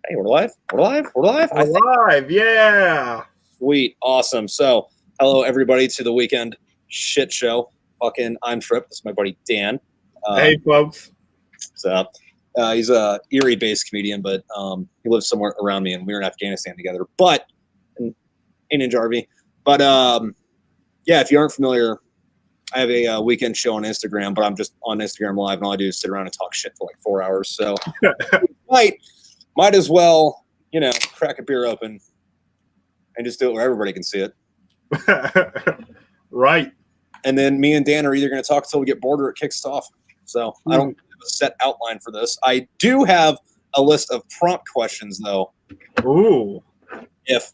Hey, we're live. We're live. We're live. We're live. Yeah. Sweet. Awesome. So, hello everybody to the weekend shit show. I'm Tripp. This is my buddy Dan. Hey, folks. So, he's a Erie-based comedian, but he lives somewhere around me, and we were in Afghanistan together. But in Ninja RV. But yeah, if you aren't familiar, I have a weekend show on Instagram, but I'm just on Instagram Live, and all I do is sit around and talk shit for like 4 hours. So, might as well, crack a beer open and just do it where everybody can see it. Right. And then me and Dan are either going to talk until we get bored or it kicks off. So I don't have a set outline for this. I do have a list of prompt questions, though. Ooh. If,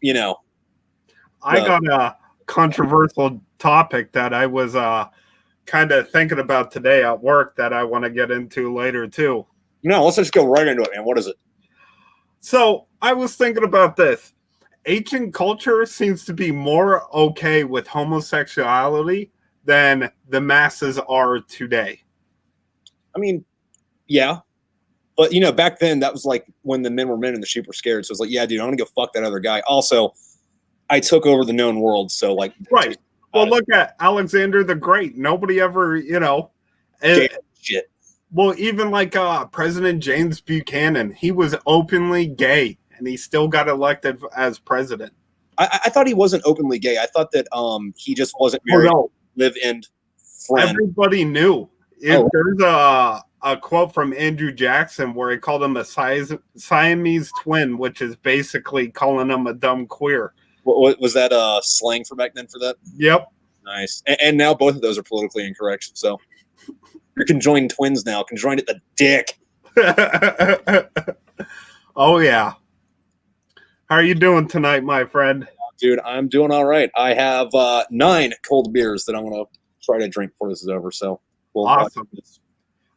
I got a controversial topic that I was kind of thinking about today at work that I want to get into later, too. No, let's just go right into it, man. What is it? So I was thinking about this. Ancient culture seems to be more okay with homosexuality than the masses are today. I mean, yeah. But, back then, that was like when the men were men and the sheep were scared. So it's like, yeah, dude, I'm going to go fuck that other guy. Also, I took over the known world. So, like. Right. Well, look at Alexander the Great. Nobody ever, shit. Well, even like President James Buchanan, he was openly gay, and he still got elected as president. I thought he wasn't openly gay. I thought that he just wasn't married. Oh, no. Live-in friend. Everybody knew. There's a quote from Andrew Jackson where he called him a Siamese twin, which is basically calling him a dumb queer. What was that slang for back then for that? Yep. Nice. And now both of those are politically incorrect. So you're conjoined twins now. Conjoined at the dick. Oh, yeah. How are you doing tonight, my friend? Dude, I'm doing all right. I have 9 cold beers that I'm going to try to drink before this is over. So we'll awesome.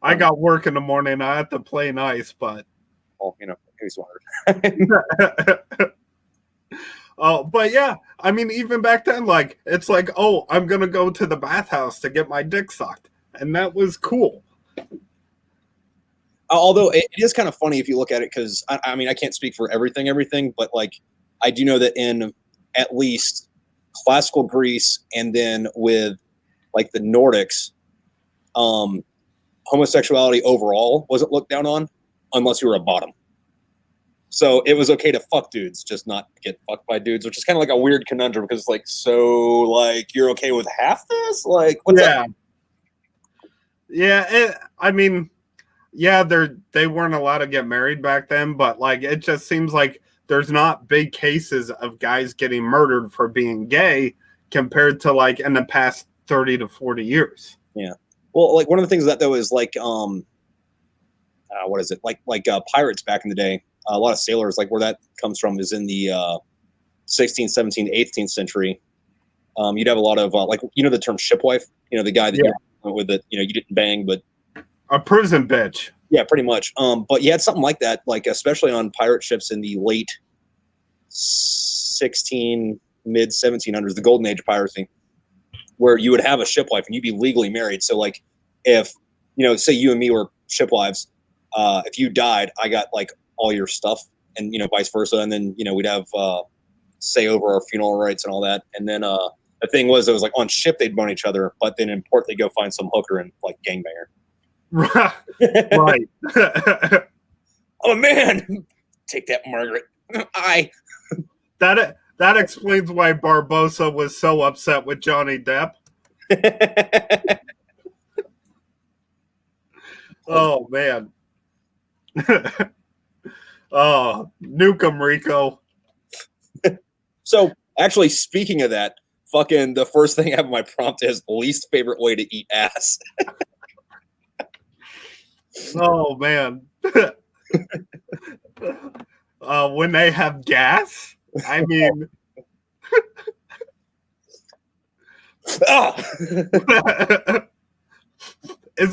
I got work in the morning. I have to play nice, but. Well, who's wanted. Oh, but yeah, I mean, even back then, like, it's like, oh, I'm going to go to the bathhouse to get my dick sucked. And that was cool. Although it is kind of funny if you look at it, because, I mean, I can't speak for everything, but, like, I do know that in at least classical Greece and then with, like, the Nordics, homosexuality overall wasn't looked down on unless you were a bottom. So it was okay to fuck dudes, just not get fucked by dudes, which is kind of like a weird conundrum because it's like, so, like, you're okay with half this? Like, what's up? Yeah, I mean, yeah, they weren't allowed to get married back then, but, like, it just seems like there's not big cases of guys getting murdered for being gay compared to, like, in the past 30 to 40 years. Yeah. Well, like, one of the things that, though, is, like, what is it? Like pirates back in the day. A lot of sailors, like, where that comes from is in the 16th, 17th, 18th century. You'd have a lot of, like, the term shipwife? The guy that you went with it, you didn't bang, but... A prison bitch. Yeah, pretty much. But you had something like that, like, especially on pirate ships in the late mid 1700s, the golden age of piracy, where you would have a shipwife and you'd be legally married. So, like, if, say you and me were shipwives, if you died, I got, like, all your stuff, and vice versa, and then we'd have say over our funeral rights and all that. And then the thing was, it was like on ship they'd bone each other, but then in port they'd go find some hooker and like gangbanger. Right. Oh man, take that, Margaret. That explains why Barbosa was so upset with Johnny Depp. Oh man. Oh, nuke 'em, Rico. So, actually, speaking of that, fucking the first thing I have on my prompt is least favorite way to eat ass. Oh, man. When they have gas? I mean... Is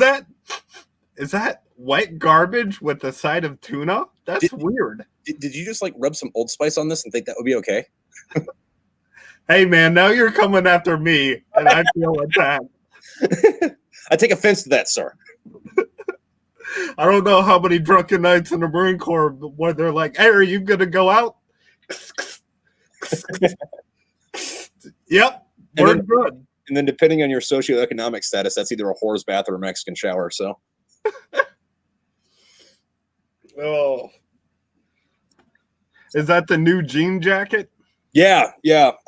that wet garbage with the side of tuna? That's weird. Did you just like rub some Old Spice on this and think that would be okay? Hey man, now you're coming after me, and I feel attacked. I take offense to that, sir. I don't know how many drunken nights in the Marine Corps where they're like, "Hey, are you gonna go out?" Yep, we're good. And then depending on your socioeconomic status, that's either a whore's bath or a Mexican shower. So, oh, is that the new jean jacket? yeah.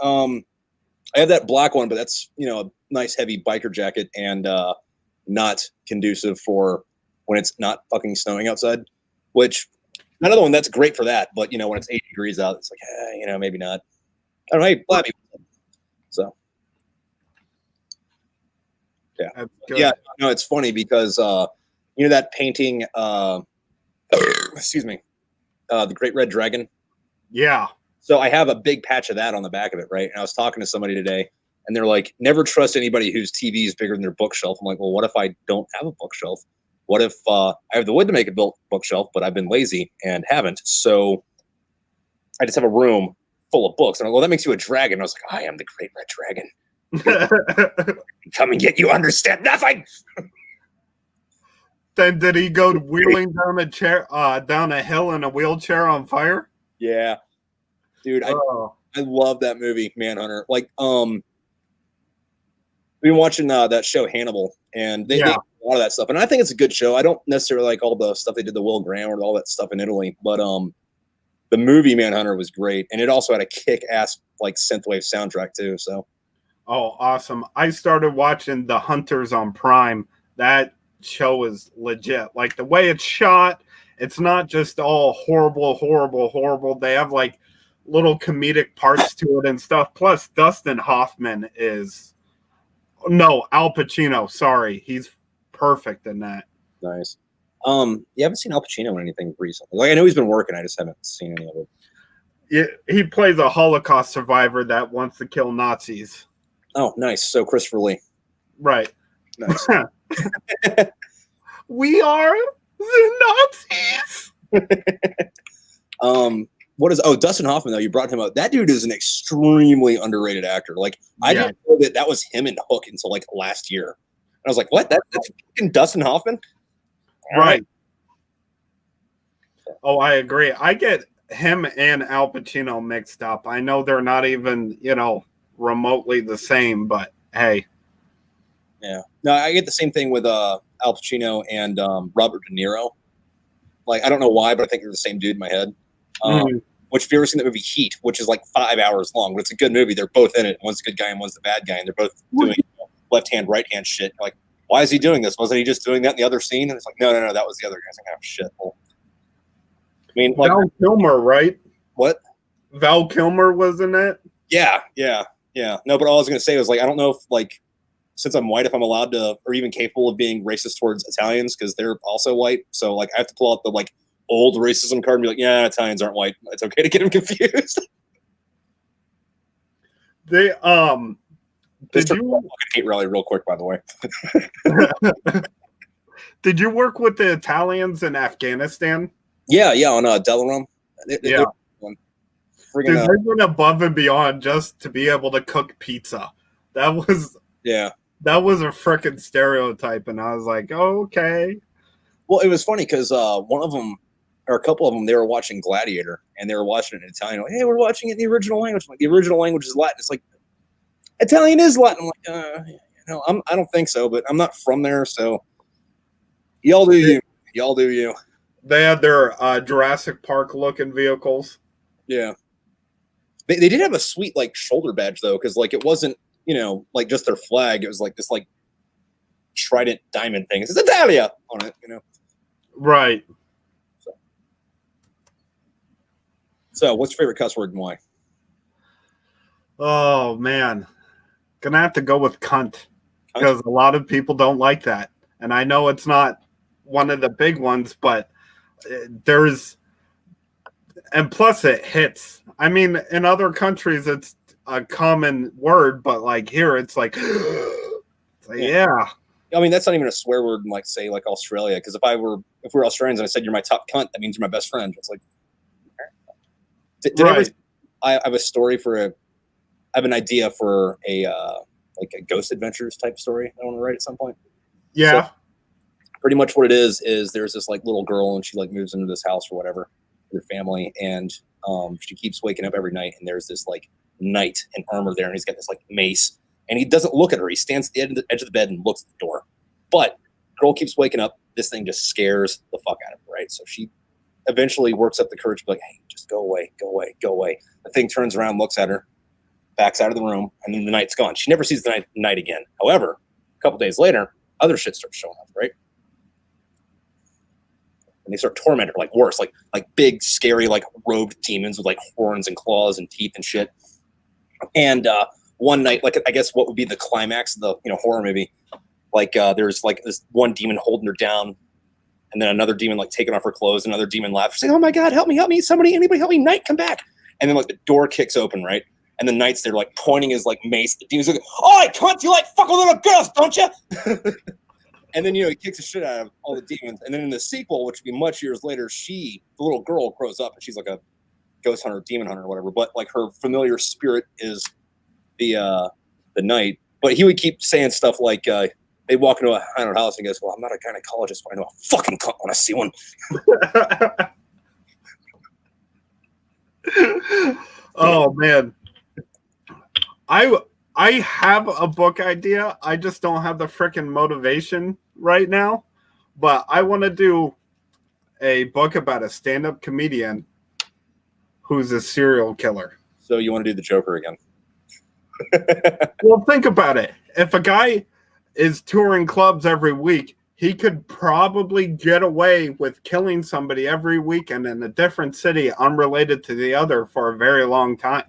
I have that black one, but that's a nice heavy biker jacket and not conducive for when it's not fucking snowing outside. Which another one that's great for that, but when it's 80 degrees out, it's like maybe not. I don't know. Hey, Blabby. So. Yeah. No, it's funny because that painting, excuse me, the Great Red Dragon. Yeah. So I have a big patch of that on the back of it, right? And I was talking to somebody today, and they're like, "Never trust anybody whose TV is bigger than their bookshelf." I'm like, "Well, what if I don't have a bookshelf? What if I have the wood to make a bookshelf, but I've been lazy and haven't? So I just have a room full of books." And I'm like, "Well, that makes you a dragon." I was like, "I am the Great Red Dragon." Come and get you understand nothing. Then did he go wheeling down a hill in a wheelchair on fire? Yeah, dude, I love that movie, Manhunter. Like, we've been watching that show Hannibal, and they do a lot of that stuff, and I think it's a good show. I don't necessarily like all the stuff they did to Will Graham or all that stuff in Italy, but the movie Manhunter was great, and it also had a kick-ass like synthwave soundtrack too. So. Oh, awesome. I started watching The Hunters on Prime. That show is legit. Like the way it's shot, it's not just all horrible. They have like little comedic parts to it and stuff. Plus, Dustin Hoffman Al Pacino. Sorry. He's perfect in that. Nice. You haven't seen Al Pacino in anything recently. Like I know he's been working, I just haven't seen any of it. He plays a Holocaust survivor that wants to kill Nazis. Oh, nice. So Christopher Lee. Right. Nice. We are the Nazis. Dustin Hoffman, though, you brought him up. That dude is an extremely underrated actor. Like, I didn't know that was him in Hook until like last year. And I was like, what? That's fucking Dustin Hoffman? Right. Oh, I agree. I get him and Al Pacino mixed up. I know they're not even, remotely the same, but hey. Yeah. No, I get the same thing with Al Pacino and Robert De Niro. Like, I don't know why, but I think they're the same dude in my head. Which if you ever seen that movie Heat, which is like 5 hours long, but it's a good movie. They're both in it. One's the good guy and one's the bad guy, and they're both doing left hand, right hand shit. You're like, why is he doing this? Wasn't he just doing that in the other scene? And it's like, no, that was the other guy. It's like, oh shit. Well, I mean, like Val Kilmer, right? What? Val Kilmer was in it. Yeah. No, but all I was gonna say was like, I don't know if like, since I'm white, if I'm allowed to or even capable of being racist towards Italians because they're also white. So like, I have to pull out the like old racism card and be like, yeah, Italians aren't white. It's okay to get them confused. They did you hate rally real quick, by the way? Did you work with the Italians in Afghanistan? Yeah, on Delaram. They went above and beyond just to be able to cook pizza. That was a freaking stereotype, and I was like, oh, okay. Well, it was funny because one of them, or a couple of them, they were watching Gladiator, and they were watching it in Italian. Like, hey, we're watching it in the original language. Like, the original language is Latin. It's like, Italian is Latin. I'm like, I don't think so, but I'm not from there, so y'all do you. Y'all do you. They had their Jurassic Park looking vehicles. Yeah. They did have a sweet like shoulder badge though, because like it wasn't like just their flag. It was like this like trident diamond thing. It says Italia on it, Right. So what's your favorite cuss word and why? Oh man, gonna have to go with cunt because a lot of people don't like that, and I know it's not one of the big ones, but and plus it hits. I mean, in other countries it's a common word, but like here it's like, yeah. I mean, that's not even a swear word in like say like Australia, because if we're Australians and I said you're my top cunt, that means you're my best friend. It's like, I have a story I have an idea for a like a Ghost Adventures type story I want to write at some point. Yeah. So, pretty much what it is there's this like little girl and she like moves into this house or whatever with her family, and she keeps waking up every night, and there's this like knight in armor there, and he's got this like mace, and he doesn't look at her. He stands at the edge of the bed and looks at the door. But girl keeps waking up. This thing just scares the fuck out of her, right? So she eventually works up the courage to be like, hey, just go away, go away, go away. The thing turns around, looks at her, backs out of the room, and then the knight's gone. She never sees the knight again. However, a couple days later, other shit starts showing up, right? And they start tormenting her, like worse, like big, scary, like robed demons with like horns and claws and teeth and shit. And one night, like I guess what would be the climax of the horror movie, like there's like this one demon holding her down, and then another demon like taking off her clothes, another demon laughs, saying, "Oh my God, help me, somebody, anybody help me, knight, come back!" And then like the door kicks open, right? And the knight's there like pointing his like mace. The demon's like, "Oh, cunt, you like fucking little girls, don't you?" And then, he kicks the shit out of all the demons. And then in the sequel, which would be much years later, the little girl grows up and she's like a ghost hunter, demon hunter, or whatever. But like her familiar spirit is the knight. But he would keep saying stuff like, they walk into a haunted house and he goes, "Well, I'm not a gynecologist, but I know a fucking cunt when I see one." Oh, man. I have a book idea. I just don't have the freaking motivation right now. But I want to do a book about a stand-up comedian who's a serial killer. So you want to do the Joker again? Well, think about it. If a guy is touring clubs every week, he could probably get away with killing somebody every weekend in a different city unrelated to the other for a very long time.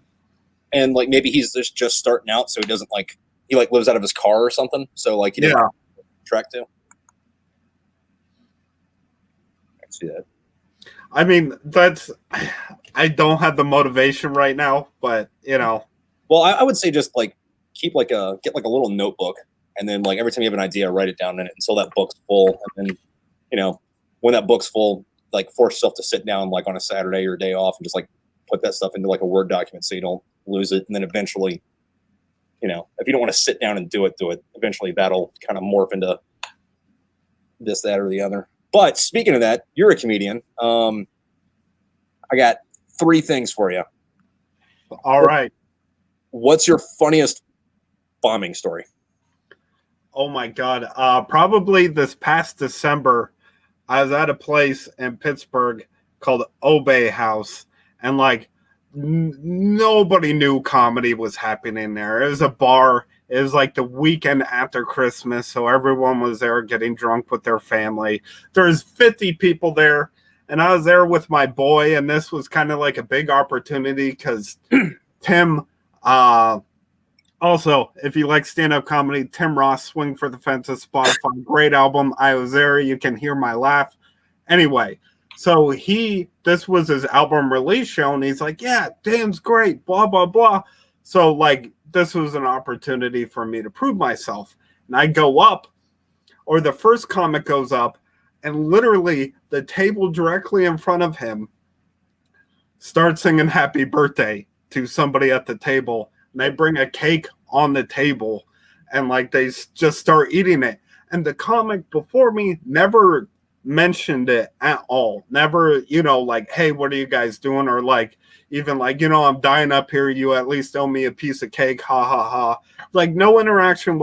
And like maybe he's just starting out, so he doesn't he lives out of his car or something. So like he doesn't track to. I can see that. I mean, I don't have the motivation right now, but Well, I would say just like get like a little notebook, and then like every time you have an idea, write it down in it until that book's full, and then when that book's full, like force yourself to sit down like on a Saturday or a day off and just like put that stuff into like a Word document so you don't lose it. And then eventually, if you don't want to sit down and do it. Eventually that'll kind of morph into this, that, or the other. But speaking of that, you're a comedian. I got 3 things for you. All right. What's your funniest bombing story? Oh my God. Probably this past December, I was at a place in Pittsburgh called Obey House, and like nobody knew comedy was happening there. It was a bar. It was like the weekend after Christmas, so everyone was there getting drunk with their family. There's 50 people there, and I was there with my boy, and this was kind of like a big opportunity because Tim, also, if you like stand-up comedy, Tim Ross, Swing for the Fences, Spotify, great album. I was there. You can hear my laugh. Anyway, so this was his album release show, and he's like, "Yeah, Dan's great, blah, blah, blah." So, like, this was an opportunity for me to prove myself. And I go up, or the first comic goes up, and literally the table directly in front of him starts singing happy birthday to somebody at the table. And they bring a cake on the table, and like they just start eating it. And the comic before me never mentioned it at all. Never, like, "Hey, what are you guys doing?" Or like, even like, "I'm dying up here. You at least owe me a piece of cake. Ha ha ha." Like no interaction,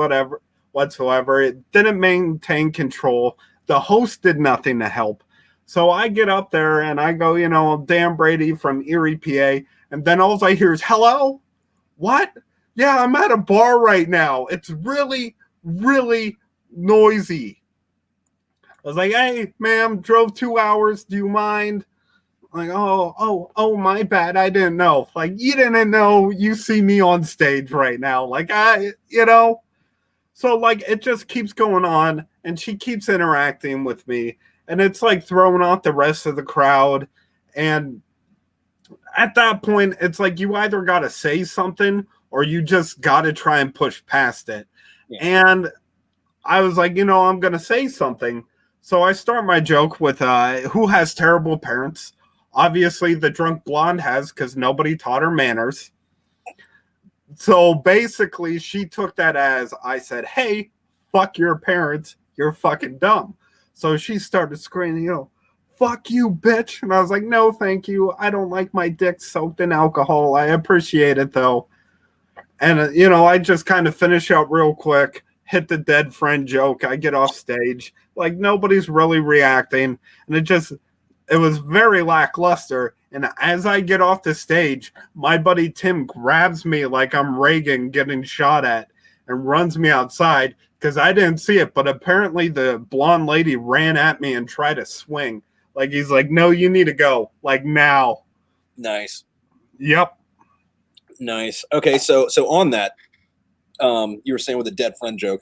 whatsoever. It didn't maintain control. The host did nothing to help. So I get up there and I go, Dan Brady from Erie, PA. And then all I hear is, "Hello? What? Yeah, I'm at a bar right now. It's really, really noisy." I was like, "Hey, ma'am, drove 2 hours. Do you mind?" Like, oh, my bad. I didn't know. Like, you didn't know you see me on stage right now. Like, So, like, it just keeps going on, and she keeps interacting with me, and it's, like, throwing off the rest of the crowd, and at that point, it's like you either got to say something or you just got to try and push past it. Yeah. And I was like, I'm going to say something. So I start my joke with who has terrible parents. Obviously, the drunk blonde has, because nobody taught her manners. So basically, she took that as I said, "Hey, fuck your parents. You're fucking dumb." So she started screaming, fuck you, bitch. And I was like, no, thank you. I don't like my dick soaked in alcohol. I appreciate it, though. And, I just kind of finish up real quick, hit the dead friend joke. I get off stage. Like, nobody's really reacting. And it was very lackluster. And as I get off the stage, my buddy Tim grabs me like I'm Reagan getting shot at and runs me outside because I didn't see it. But apparently the blonde lady ran at me and tried to swing. Like, he's like, no, you need to go. Like, now. Nice. Yep. Nice. Okay, so on that, you were saying with a dead friend joke,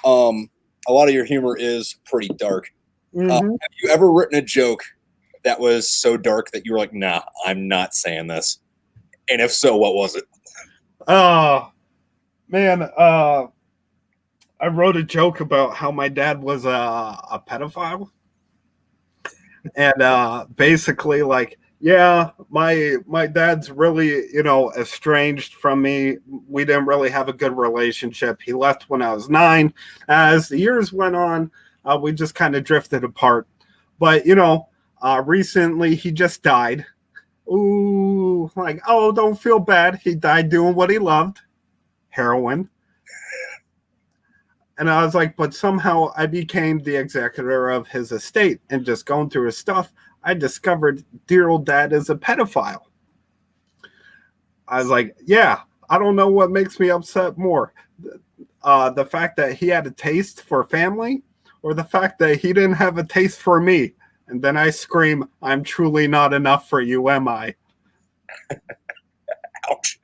a lot of your humor is pretty dark. Mm-hmm. Have you ever written a joke that was so dark that you were like, nah, I'm not saying this? And if so, what was it? Man, I wrote a joke about how my dad was a pedophile. And basically, like, yeah, my dad's really, estranged from me. We didn't really have a good relationship. He left when I was 9. As the years went on, we just kind of drifted apart. But, recently he just died. Ooh, like, oh, don't feel bad. He died doing what he loved, heroin. And I was like, but somehow I became the executor of his estate, and just going through his stuff, I discovered dear old dad is a pedophile. I was like, yeah, I don't know what makes me upset more. The fact that he had a taste for family, or the fact that he didn't have a taste for me. And then I scream, I'm truly not enough for you, am I? Ouch.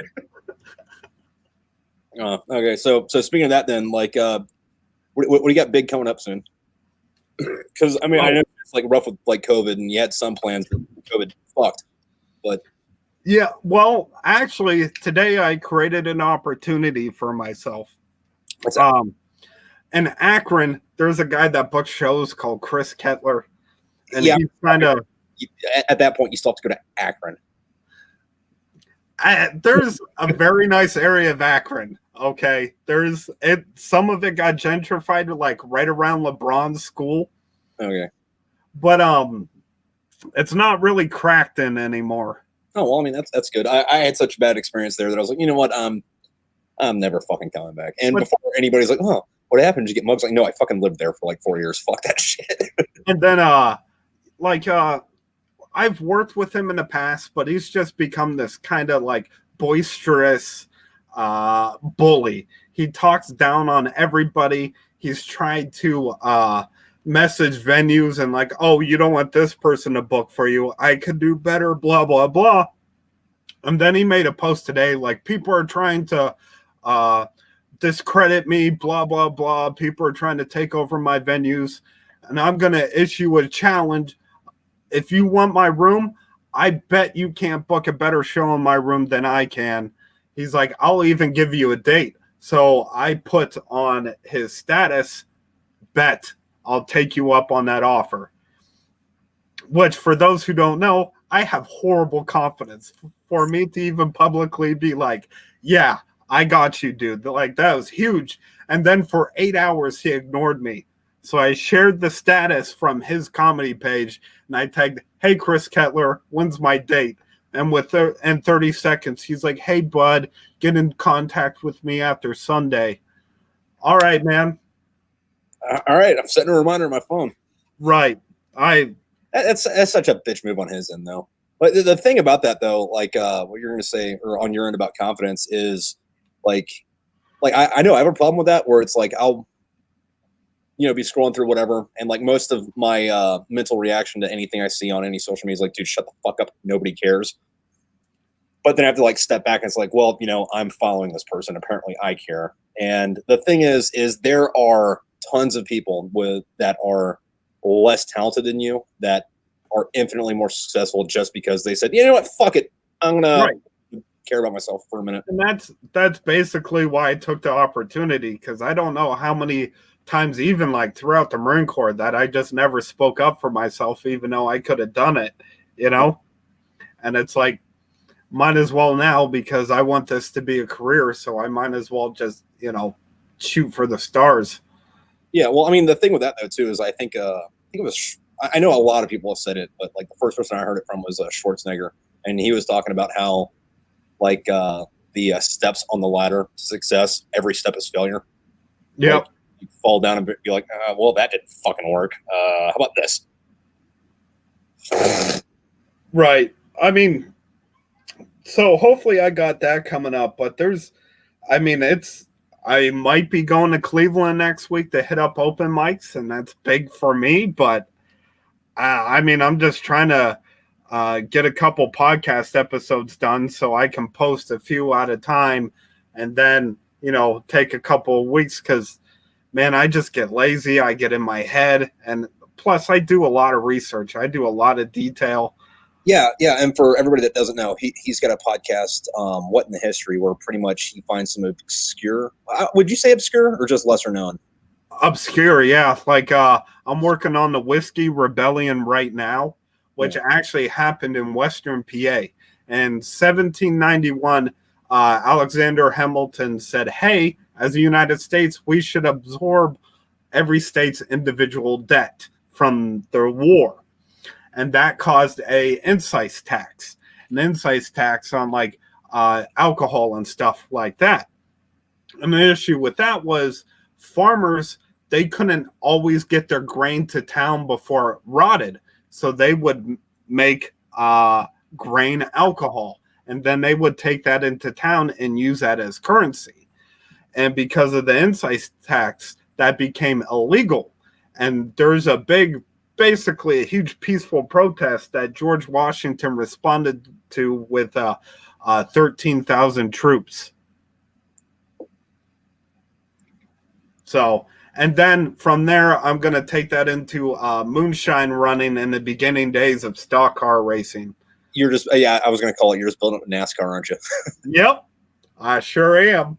Okay, so speaking of that then, like, what do you got big coming up soon? Because, I mean, I know it's like rough with like COVID, and you had some plans, but COVID fucked. But yeah, well, actually, today I created an opportunity for myself. what's that? In Akron, there's a guy that books shows called Chris Kettler. And Yeah, he's kind of at that point, you still have to go to Akron. there's a very nice area of Akron. Okay, some of it got gentrified, like right around LeBron's school. Okay, but it's not really cracked in anymore. Oh well, I mean that's good. I had such a bad experience there that I was like, you know what, I'm never fucking coming back. And before anybody's like, oh, what happened? Did you get mugs? Like, no, I fucking lived there for like 4 years. Fuck that shit. And then I've worked with him in the past, but he's just become this kind of like boisterous bully. He talks down on everybody. He's tried to message venues and like, oh, you don't want this person to book for you. I could do better, blah, blah, blah. And then he made a post today, like, people are trying to discredit me, blah, blah, blah. People are trying to take over my venues. And I'm going to issue a challenge. If you want my room, I bet you can't book a better show in my room than I can. He's like, I'll even give you a date. So I put on his status, bet I'll take you up on that offer. Which, for those who don't know, I have horrible confidence. For me to even publicly be like, yeah, I got you, dude. Like, that was huge. And then for 8 hours, he ignored me. So I shared the status from his comedy page, and I tagged, hey, Chris Kettler, when's my date? And in 30 seconds, he's like, hey, bud, get in contact with me after Sunday. All right, man. All right, I'm setting a reminder on my phone. Right. That's such a bitch move on his end, though. But the thing about that, though, like what you're going to say, or on your end about confidence, is like I know I have a problem with that, where it's like I'll, be scrolling through whatever, and like most of my mental reaction to anything I see on any social media is like, dude, shut the fuck up, nobody cares. But then I have to like step back and it's like, well, I'm following this person, apparently I care. And the thing is there are tons of people that are less talented than you that are infinitely more successful just because they said, you know what, fuck it, I'm gonna care about myself for a minute. And that's basically why I took the opportunity, because I don't know how many times, even like throughout the Marine Corps, that I just never spoke up for myself, even though I could have done it, And it's like, might as well now, because I want this to be a career, so I might as well just, shoot for the stars. Yeah, well, I mean, the thing with that, though, too, is I think think it was. I know a lot of people have said it, but like the first person I heard it from was Schwarzenegger, and he was talking about how like the steps on the ladder to success, every step is failure. Yep. Like, you fall down and be like, well, that didn't fucking work. How about this? Right. I mean, so hopefully I got that coming up, but I might be going to Cleveland next week to hit up open mics, and that's big for me, but I'm just trying to get a couple podcast episodes done so I can post a few at a time and then, take a couple of weeks because, man, I just get lazy. I get in my head. And plus, I do a lot of research. I do a lot of detail. Yeah. And for everybody that doesn't know, he's got a podcast, What in the History, where pretty much he finds some obscure, would you say obscure or just lesser known? Obscure, yeah. Like I'm working on the Whiskey Rebellion right now, which actually happened in Western PA. In 1791, Alexander Hamilton said, hey, as the United States, we should absorb every state's individual debt from the war. And that caused an excise tax on like alcohol and stuff like that. And the issue with that was farmers, they couldn't always get their grain to town before it rotted. So they would make grain alcohol, and then they would take that into town and use that as currency. And because of the excise tax, that became illegal. And there's basically a huge peaceful protest that George Washington responded to with 13,000 troops. So, and then from there, I'm going to take that into moonshine running in the beginning days of stock car racing. You're just, I was going to call it, you're just building up NASCAR, aren't you? Yep, I sure am.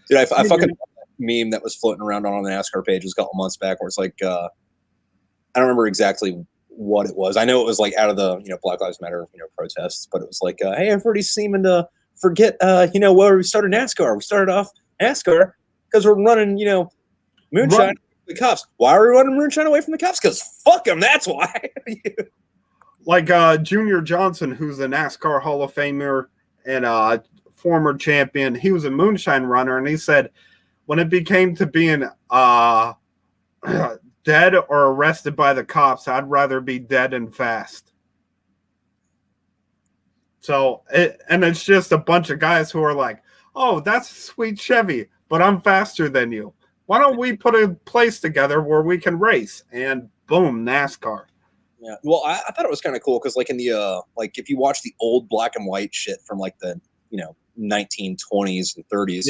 Dude, I fucking meme that was floating around on the NASCAR page a couple months back where it's like, I don't remember exactly what it was. I know it was like out of the, Black Lives Matter, protests, but it was like, hey, everybody's seeming to forget, where we started NASCAR. We started off NASCAR because we're running, moonshine from the cops. Why are we running moonshine away from the cops? Because fuck them, that's why. Like Junior Johnson, who's a NASCAR Hall of Famer and former champion, he was a moonshine runner, and he said when it became to being dead or arrested by the cops, I'd rather be dead and fast. So, it's just a bunch of guys who are like, oh, that's a sweet Chevy, but I'm faster than you. Why don't we put a place together where we can race? And boom, NASCAR. Yeah. Well, I thought it was kind of cool because, like, in the like, if you watch the old black and white shit from like the 1920s and 30s,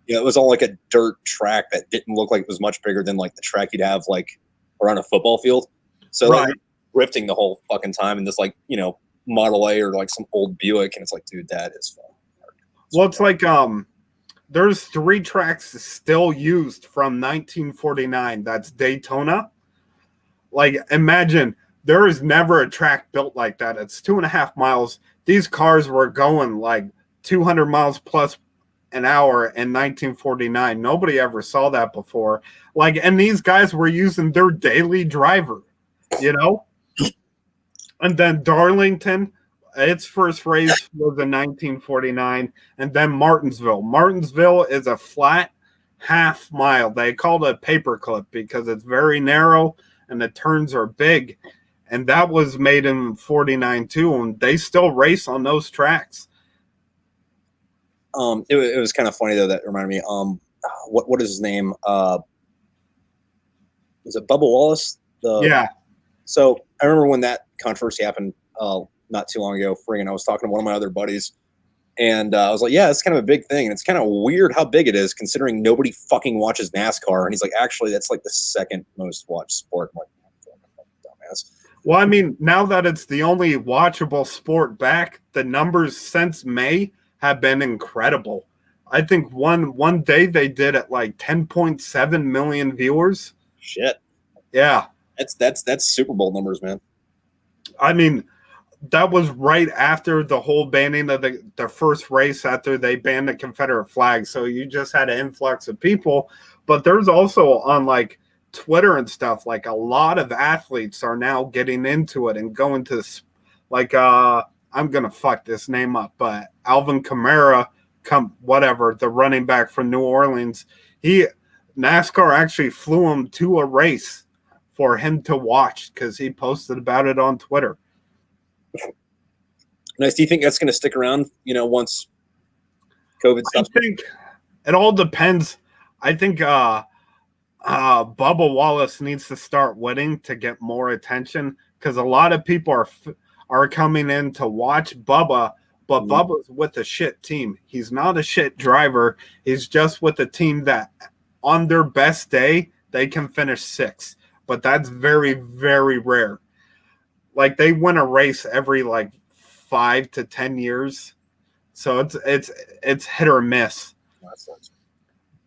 it was all like a dirt track that didn't look like it was much bigger than like the track you'd have like around a football field. So like drifting the whole fucking time in this like Model A or like some old Buick, and it's like, dude, that is fun. Well, it's like there's 3 tracks still used from 1949. That's Daytona. Like, imagine there is never a track built like that. It's 2.5 miles. These cars were going like 200 miles plus an hour in 1949. Nobody ever saw that before. Like, and these guys were using their daily driver, And then Darlington, its first race was in 1949, and then Martinsville. Martinsville is a flat half mile. They call it a paperclip because it's very narrow and the turns are big. And that was made in 49 too, and they still race on those tracks. It was kind of funny though. That reminded me. What is his name? Is it Bubba Wallace? Yeah. So I remember when that controversy happened not too long ago. I was talking to one of my other buddies, and I was like, "Yeah, it's kind of a big thing, and it's kind of weird how big it is considering nobody fucking watches NASCAR." And he's like, "Actually, that's like the second most watched sport." I'm like, dumbass. Well, I mean, now that it's the only watchable sport back, the numbers since May have been incredible. I think one day they did at like 10.7 million viewers. Shit. Yeah. That's Super Bowl numbers, man. I mean, that was right after the whole banning of the first race after they banned the Confederate flag. So you just had an influx of people. But there's also on like Twitter and stuff, like a lot of athletes are now getting into it and going to like I'm gonna fuck this name up, but Alvin Kamara, whatever, the running back from New Orleans, NASCAR actually flew him to a race for him to watch because he posted about it on Twitter. Nice. Do you think that's going to stick around, once COVID stops? I think it all depends. I think Bubba Wallace needs to start winning to get more attention because a lot of people are coming in to watch Bubba, but Bubba's with a shit team. He's not a shit driver. He's just with a team that on their best day, they can finish 6th, but that's very, very rare. Like they win a race every 5 to 10 years. So it's hit or miss.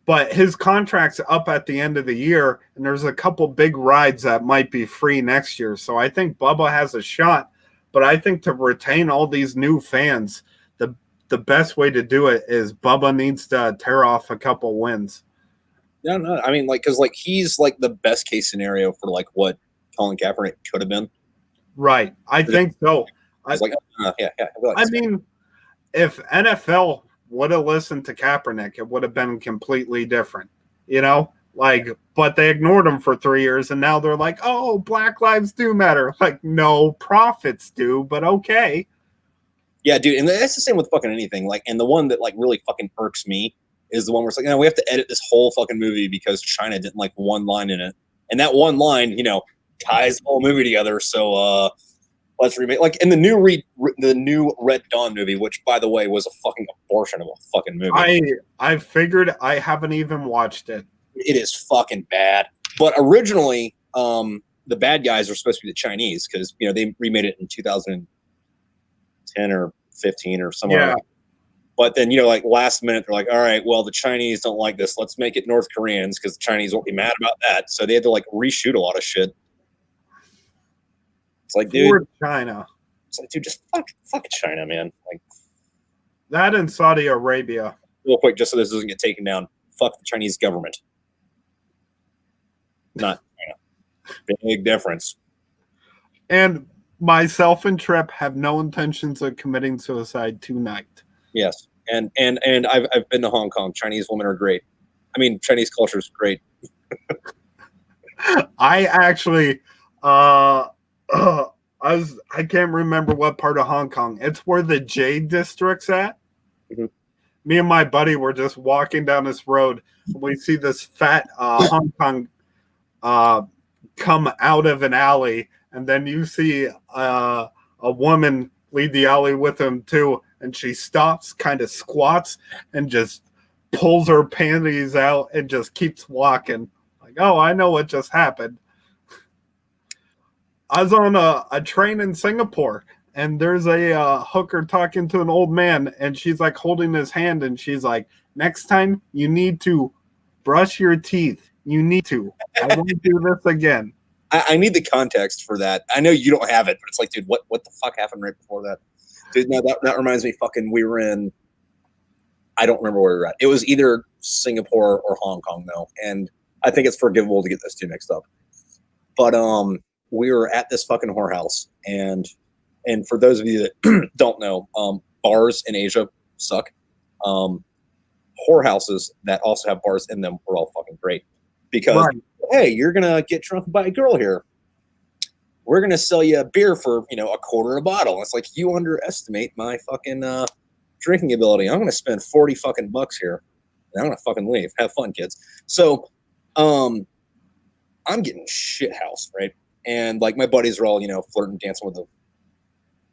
But his contract's up at the end of the year, and there's a couple big rides that might be free next year. So I think Bubba has a shot. But I think to retain all these new fans, the best way to do it is Bubba needs to tear off a couple wins. No. I mean, because he's the best case scenario for what Colin Kaepernick could have been. Right. I think so. I mean, if NFL would have listened to Kaepernick, it would have been completely different, but they ignored him for 3 years and now they're like, oh, Black lives do matter. No, profits do, but okay. Yeah, dude. And that's the same with fucking anything. And the one that really fucking irks me is the one where it's we have to edit this whole fucking movie because China didn't like one line in it. And that one line, ties the whole movie together. So, let's remake in the new Red Dawn movie, which by the way was a fucking abortion of a fucking movie. I figured. I haven't even watched it. It is fucking bad. But originally, the bad guys are supposed to be the Chinese because they remade it in 2010 or 15 or somewhere. Yeah. But then last minute they're like, all right, well the Chinese don't like this. Let's make it North Koreans because the Chinese won't be mad about that. So they had to reshoot a lot of shit. It's dude, China. It's dude, just fuck China, man. That in Saudi Arabia. Real quick, just so this doesn't get taken down. Fuck the Chinese government. Not China. Big difference. And myself and Tripp have no intentions of committing suicide tonight. Yes, and I've been to Hong Kong. Chinese women are great. I mean, Chinese culture is great. I actually. I can't remember what part of Hong Kong. It's where the Jade District's at. Mm-hmm. Me and my buddy were just walking down this road. And we see this fat Hong Kong come out of an alley, and then you see a woman lead the alley with him too, and she stops, kind of squats, and just pulls her panties out and just keeps walking. Oh, I know what just happened. I was on a train in Singapore, and there's a hooker talking to an old man, and she's holding his hand, and she's like, next time you need to brush your teeth. You need to. I won't do this again. I need the context for that. I know you don't have it, but it's dude, what the fuck happened right before that? Dude, no, that reminds me, we were in, I don't remember where we were at. It was either Singapore or Hong Kong, though, and I think it's forgivable to get those two mixed up. But, we were at this fucking whorehouse, and for those of you that don't know, bars in Asia suck. Whorehouses that also have bars in them were all fucking great because hey, you're gonna get drunk by a girl here. We're gonna sell you a beer for $0.25 a bottle. And it's you underestimate my fucking drinking ability. I'm gonna spend $40 fucking bucks here, and I'm gonna fucking leave. Have fun, kids. So, I'm getting shit house, right? And my buddies are all, flirting, dancing with the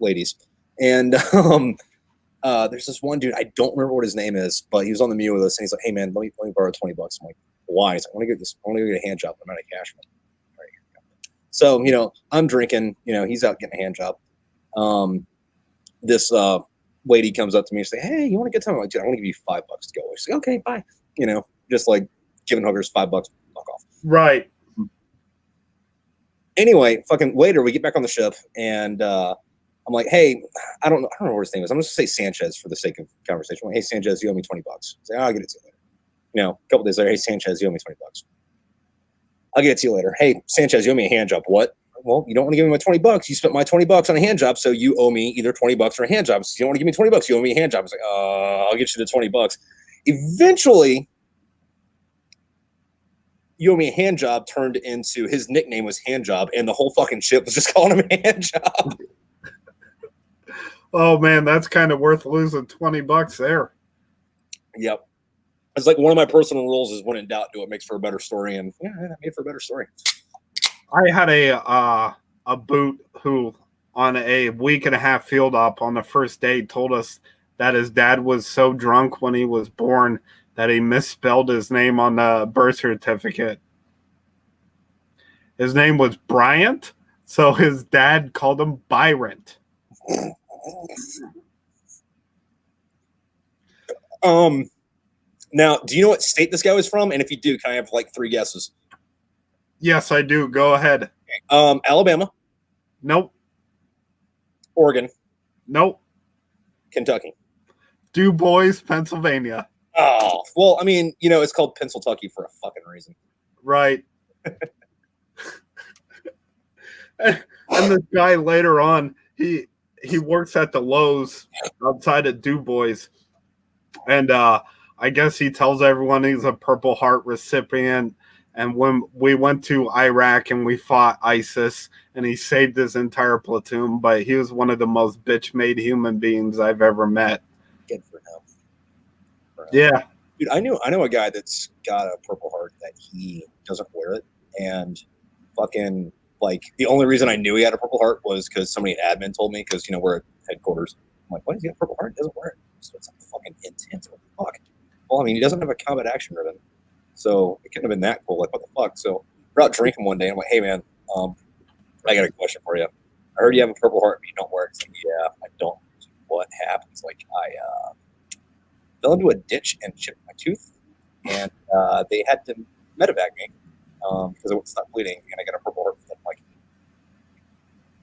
ladies. And there's this one dude, I don't remember what his name is, but he was on the mute with us, and he's like, hey man, let me borrow $20. I'm like, why? He's like, I want to get a hand job. I'm out of cash. Right. So, I'm drinking, he's out getting a hand job. This lady comes up to me and says, hey, you want to get time? I'm like, dude, I want to give you $5 to go. She's like, okay, bye. Just giving hookers $5, fuck off. Right. Anyway, fucking later we get back on the ship, and I'm like, hey, I don't know what his name is. I'm just gonna say Sanchez for the sake of conversation. I'm like, hey, Sanchez, you owe me $20. He's like, I'll get it to you later. A couple days later, hey, Sanchez, you owe me $20. I'll get it to you later. Hey, Sanchez, you owe me a hand job. What? Well, you don't want to give me my $20. You spent my $20 on a hand job, so you owe me either $20 or a hand job. So you don't want to give me $20. You owe me a hand job. I was like, I'll get you the $20. Eventually, you owe me a hand job turned into his nickname was Hand Job, and the whole fucking ship was just calling him Hand Job. Oh man, that's kind of worth losing $20 there. Yep. It's like one of my personal rules is when in doubt, do what makes for a better story, and yeah, that made for a better story. I had a boot who on a week and a half field op on the first day told us that his dad was so drunk when he was born that he misspelled his name on the birth certificate. His name was Bryant, so his dad called him Byrant. Now, do you know what state this guy was from? And if you do, can I have like 3 guesses? Yes, I do. Go ahead. Alabama. Nope. Oregon. Nope. Kentucky. Du Bois, Pennsylvania. Oh, well, I mean, it's called Pennsyltucky for a fucking reason. Right. And this guy later on, he works at the Lowe's outside of Du Bois. And I guess he tells everyone he's a Purple Heart recipient. And when we went to Iraq and we fought ISIS, and he saved his entire platoon, but he was one of the most bitch-made human beings I've ever met. Good for him. Yeah. Dude, I know a guy that's got a Purple Heart that he doesn't wear it. And fucking, like, the only reason I knew he had a Purple Heart was because somebody at admin told me, because, we're at headquarters. I'm like, why does he have a Purple Heart? He doesn't wear it. So it's fucking intense. What the fuck? Well, I mean, he doesn't have a combat action ribbon. So it couldn't have been that cool. Like, what the fuck? So we're out drinking one day. And I'm like, hey, man, I got a question for you. I heard you have a Purple Heart, but you don't wear it. He's like, yeah, I don't. What happens? Like, I fell into a ditch and chipped my tooth. And they had to medevac me because it wouldn't stop bleeding. And I got a Purple Heart. I'm like,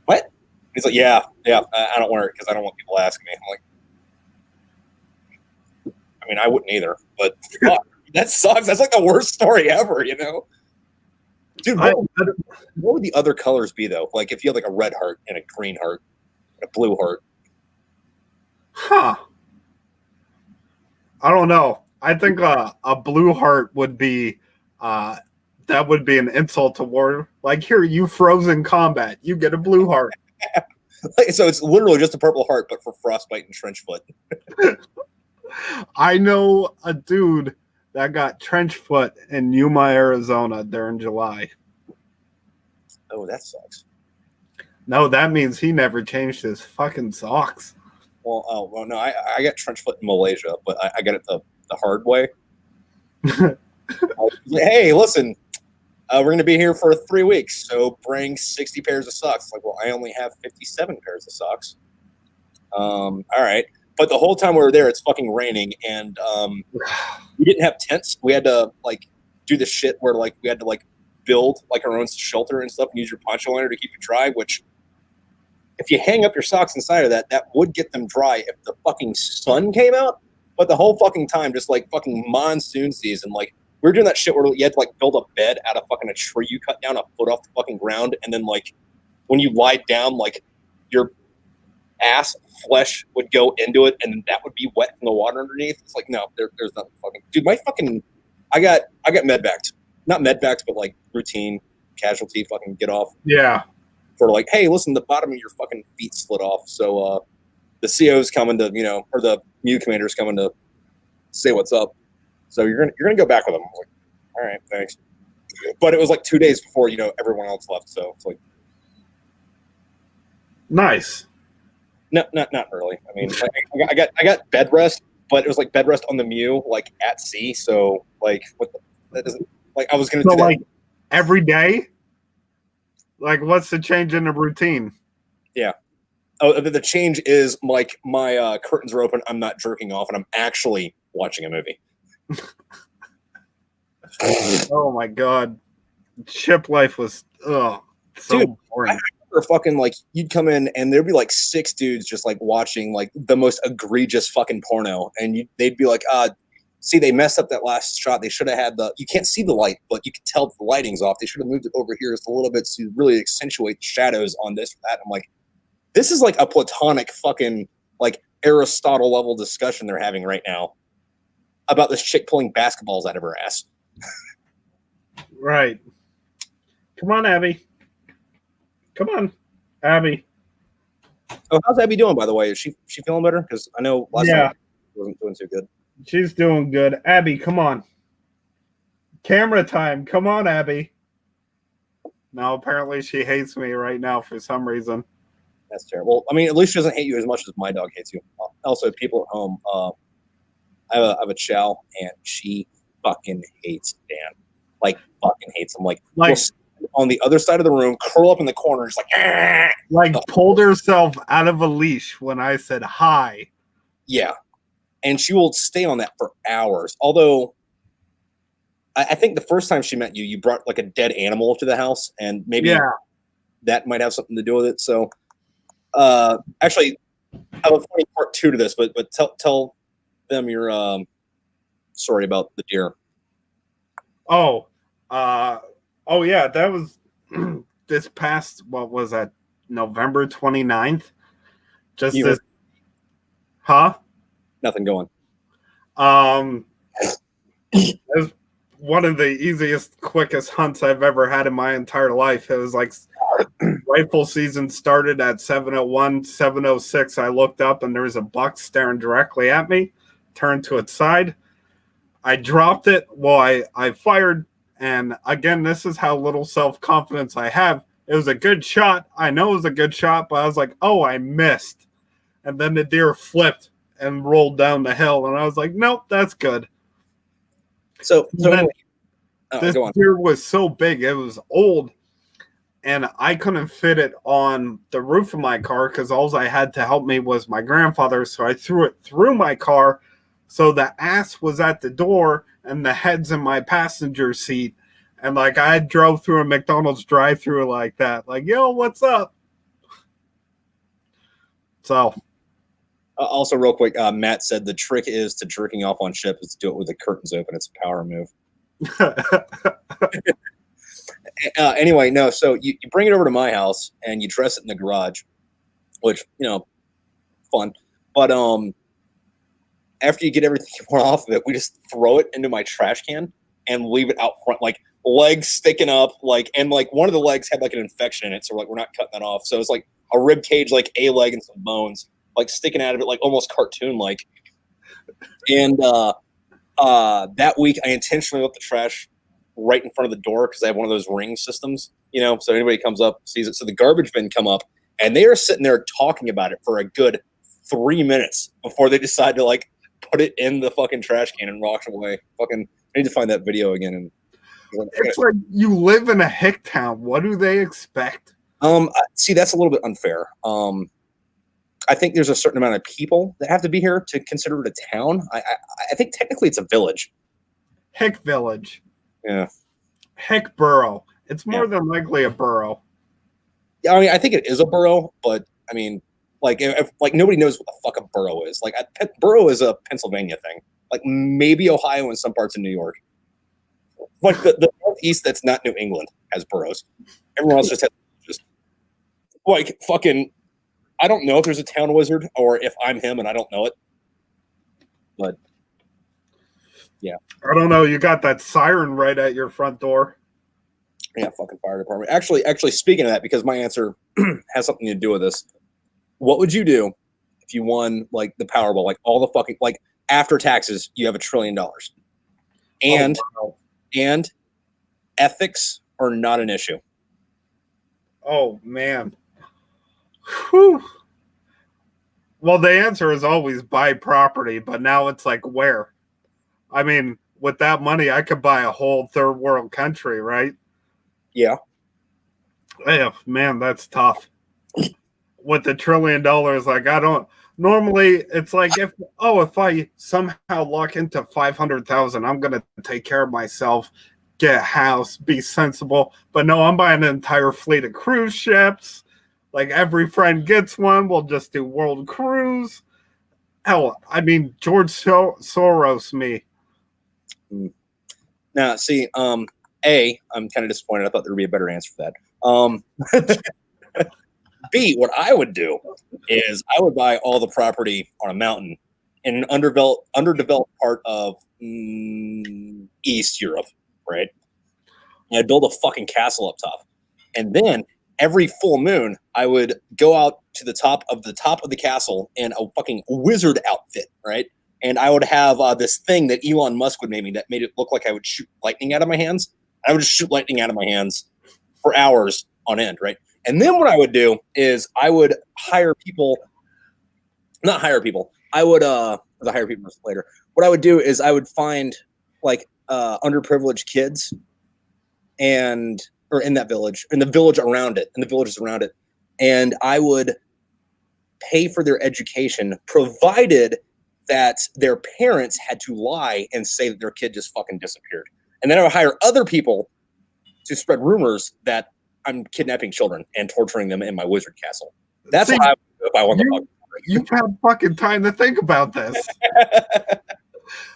what? He's like, yeah, I don't wear it because I don't want people asking me. I'm like, I mean, I wouldn't either, but fuck, that sucks. That's like the worst story ever, Dude, what would the other colors be, though? Like, if you had like a red heart and a green heart and a blue heart. Huh. I don't know. I think a blue heart would be that would be an insult to war. Like, here, you froze in combat. You get a blue heart. So it's literally just a Purple Heart, but for frostbite and trench foot. I know a dude that got trench foot in Yuma, Arizona during July. Oh, that sucks. No, that means he never changed his fucking socks. Well, no, I got trench foot in Malaysia, but I got it the hard way. Hey, listen, we're going to be here for 3 weeks, so bring 60 pairs of socks. Like, well, I only have 57 pairs of socks. All right. But the whole time we were there, it's fucking raining, and we didn't have tents. We had to, like, do the shit where, like, we had to, like, build, like, our own shelter and stuff and use your poncho liner to keep it dry, which if you hang up your socks inside of that would get them dry if the fucking sun came out. But the whole fucking time, just, like, fucking monsoon season, like, we were doing that shit where you had to, like, build a bed out of fucking a tree you cut down a foot off the fucking ground, and then, like, when you lie down, like, your ass flesh would go into it, and that would be wet from the water underneath. It's like, no, there's nothing fucking. Dude, my fucking, I got medvaxed, not medvaxed, but like routine casualty, fucking get off. Yeah. For like, hey, listen, the bottom of your fucking feet split off, so the CO's coming to, or the MU commander's coming to say what's up. So you're gonna go back with them. I was like, all right, thanks. But it was like 2 days before everyone else left, so it's like nice. No, not really. I mean, I got bed rest, but it was like bed rest on the MU, like at sea. So like, that doesn't, like, I was gonna do that like every day. Like, what's the change in the routine? Yeah. Oh, the change is like my curtains are open. I'm not jerking off, and I'm actually watching a movie. Oh my god, ship life was so Dude, boring. Or fucking, like, you'd come in and there'd be like 6 dudes just like watching like the most egregious fucking porno, and they'd be like, see, they messed up that last shot. They should have had you can't see the light, but you can tell the lighting's off. They should have moved it over here just a little bit to really accentuate the shadows on this or that. I'm like, this is like a platonic fucking like Aristotle level discussion they're having right now about this chick pulling basketballs out of her ass. Right. Come on, Abby. Come on, Abby. Oh, how's Abby doing, by the way? Is she feeling better? Because I know last time she wasn't doing too good. She's doing good. Abby, come on. Camera time. Come on, Abby. No, apparently she hates me right now for some reason. That's terrible. I mean, at least she doesn't hate you as much as my dog hates you. Also, people at home, I have a chow, and she fucking hates Dan. Like, fucking hates him. Like we'll sit on the other side of the room, curl up in the corner, just like, Argh! Like pulled herself out of a leash when I said hi. Yeah. And she will stay on that for hours. Although, I think the first time she met you, you brought like a dead animal to the house, and maybe that might have something to do with it. So, actually, I have a funny part 2 to this, but tell them your story about the deer. Oh yeah, that was this past, what was that, November 29th? Just this, huh? Nothing going. It was one of the easiest, quickest hunts I've ever had in my entire life. It was like rifle season started at 7:01, 7:06. I looked up and there was a buck staring directly at me. Turned to its side. I dropped it. Well, I fired. And again, this is how little self-confidence I have. It was a good shot. I know it was a good shot, but I was like, oh, I missed. And then the deer flipped and rolled down the hill. And I was like, nope, that's good. So anyway, this deer was so big. It was old. And I couldn't fit it on the roof of my car because all I had to help me was my grandfather. So I threw it through my car. So the ass was at the door and the head's in my passenger seat. And like I drove through a McDonald's drive-through like that. Like, yo, what's up? So. Also, real quick, Matt said the trick is to jerking off on ship is to do it with the curtains open. It's a power move. Anyway, no, so you bring it over to my house and you dress it in the garage, which, fun. But after you get everything you want off of it, we just throw it into my trash can and leave it out front, like legs sticking up, and one of the legs had like an infection in it, so we're not cutting that off. So it's like a rib cage, like a leg and some bones, like sticking out of it, like almost cartoon-like. And that week, I intentionally left the trash right in front of the door because I have one of those ring systems, so anybody comes up sees it. So the garbage bin come up, and they are sitting there talking about it for a good 3 minutes before they decide to put it in the fucking trash can and walk away. Fucking, I need to find that video again. And it's like you live in a hick town. What do they expect? See, that's a little bit unfair. I think there's a certain amount of people that have to be here to consider it a town. I think technically it's a village. Hick village. Yeah. Hick borough. It's more than likely a borough. Yeah, I mean, I think it is a borough, but I mean, if nobody knows what the fuck a borough is. Borough is a Pennsylvania thing. Maybe Ohio and some parts of New York. The Northeast that's not New England has boroughs. Everyone else just has fucking. I don't know if there's a town wizard or if I'm him and I don't know it. But yeah, I don't know. You got that siren right at your front door. Yeah, fucking fire department. Actually, speaking of that, because my answer has something to do with this. What would you do if you won the Powerball, all the fucking after taxes, you have $1 trillion, and ethics are not an issue. Oh man. Whew. Well, the answer is always buy property, but now it's where? I mean, with that money, I could buy a whole third world country, right? Yeah. Yeah, man, that's tough. With $1 trillion, I don't. Normally, it's if I somehow luck into 500,000, I'm gonna take care of myself, get a house, be sensible. But no, I'm buying an entire fleet of cruise ships. Every friend gets one. We'll just do world cruise. Hell, I mean, George Soros me. Now, see, I'm kind of disappointed. I thought there would be a better answer for that. B, what I would do is I would buy all the property on a mountain in an underdeveloped part of East Europe, right? And I'd build a fucking castle up top. And then every full moon, I would go out to the top of the castle in a fucking wizard outfit, right? And I would have this thing that Elon Musk would make me that made it look like I would shoot lightning out of my hands. I would just shoot lightning out of my hands for hours on end, right? And then what I would do is I would hire people, not hire people. I would the hire people later. What I would do is I would find like underprivileged kids or in that village, in the village around it, in the villages around it, and I would pay for their education, provided that their parents had to lie and say that their kid just fucking disappeared. And then I would hire other people to spread rumors that I'm kidnapping children and torturing them in my wizard castle. That's what I would do if I won the fucking. You've had fucking time to think about this.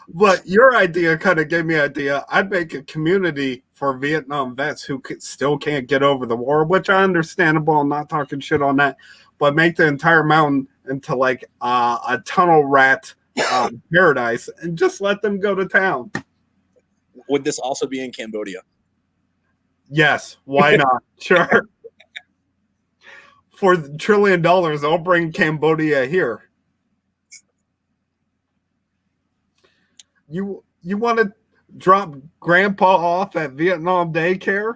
But your idea kind of gave me an idea. I'd make a community for Vietnam vets who still can't get over the war, which I understandable. I'm not talking shit on that. But make the entire mountain into like a tunnel rat paradise and just let them go to town. Would this also be in Cambodia? Yes, why not? Sure. For $1 trillion, I'll bring Cambodia here. You want to drop Grandpa off at Vietnam daycare?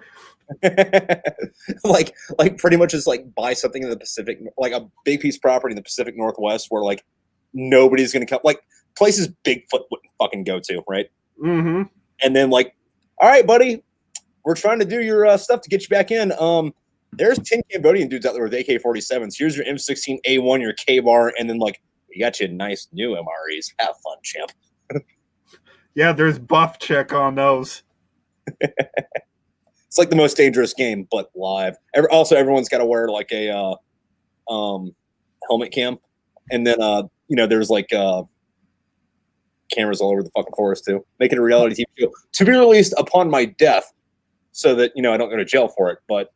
like pretty much just like buy something in the Pacific, like a big piece of property in the Pacific Northwest where like nobody's gonna come, like places Bigfoot wouldn't fucking go to, right? Mm-hmm. And then like, all right, buddy, we're trying to do your stuff to get you back in. There's 10 Cambodian dudes out there with AK-47s. Here's your M16A1, your K-bar, and then like we got you nice new MREs. Have fun, champ. Yeah, there's buff check on those. It's like the most dangerous game, but live. Also, everyone's got to wear like a helmet cam, and then there's like cameras all over the fucking forest too. Make it a reality TV show to be released upon my death, so that I don't go to jail for it. But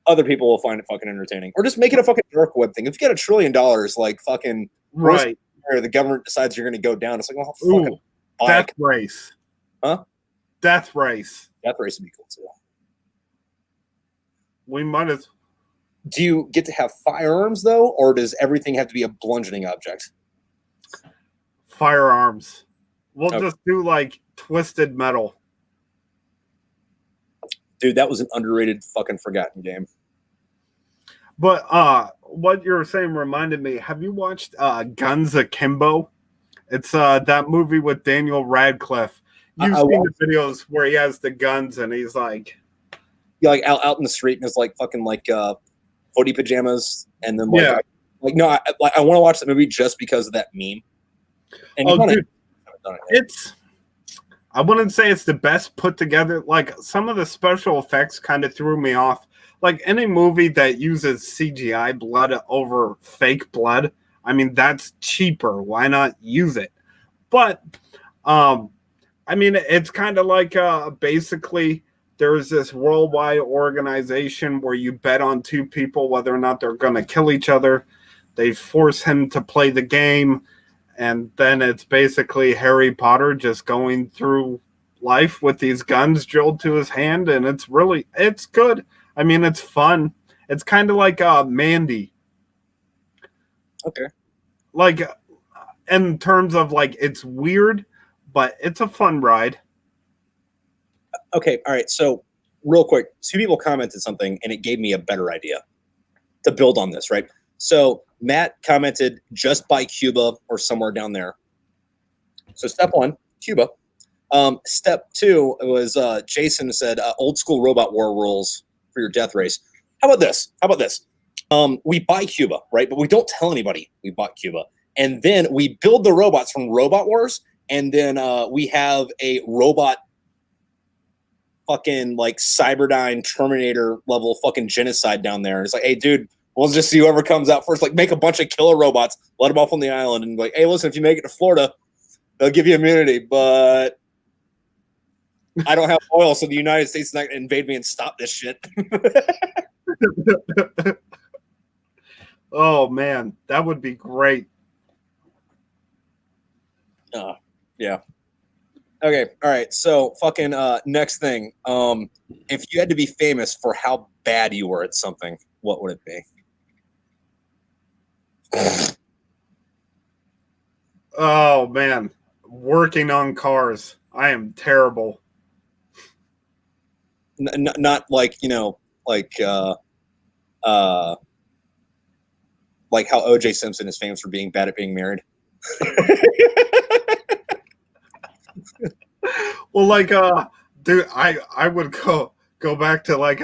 other people will find it fucking entertaining, or just make it a fucking dark web thing. If you get $1 trillion, like fucking right, or the government decides you're going to go down, it's like, well, fucking death race, huh? Death race. Death race would be cool too. We might as. Do you get to have firearms though, or does everything have to be a bludgeoning object? Firearms. We'll just do like twisted metal. Dude, that was an underrated fucking forgotten game. But what you were saying reminded me. Have you watched Guns Akimbo? It's that movie with Daniel Radcliffe. You've seen the videos where he has the guns and he's like, yeah, like out in the street and it's like fucking like footy pajamas, and then I want to watch that movie just because of that meme. And dude, I wouldn't say it's the best put together. Like some of the special effects kind of threw me off. Like any movie that uses CGI blood over fake blood, I mean that's cheaper. Why not use it? But I mean it's kind of like basically there's this worldwide organization where you bet on two people whether or not they're going to kill each other. They force him to play the game. And then it's basically Harry Potter just going through life with these guns drilled to his hand. And it's good. I mean, it's fun. It's kind of like Mandy. Okay. Like, in terms of, like, it's weird, but it's a fun ride. Okay, all right. So, real quick, two people commented something, and it gave me a better idea to build on this, right? So, Matt commented, just buy Cuba or somewhere down there. So, step one, Cuba. Step two was Jason said, old school robot war rules for your death race. How about this? We buy Cuba, right? But we don't tell anybody we bought Cuba. And then we build the robots from Robot Wars, and then we have a robot fucking like Cyberdyne Terminator level fucking genocide down there. And it's like, hey, dude, we'll just see whoever comes out first. Like, make a bunch of killer robots, let them off on the island, and like, hey, listen, if you make it to Florida, they'll give you immunity. But I don't have oil, so the United States is not going to invade me and stop this shit. Oh man, that would be great. Yeah. Okay. All right. So fucking next thing. If you had to be famous for how bad you were at something, what would it be? Oh man, working on cars. I am terrible. Not like, like like how OJ Simpson is famous for being bad at being married. Well, like dude, I would go back to like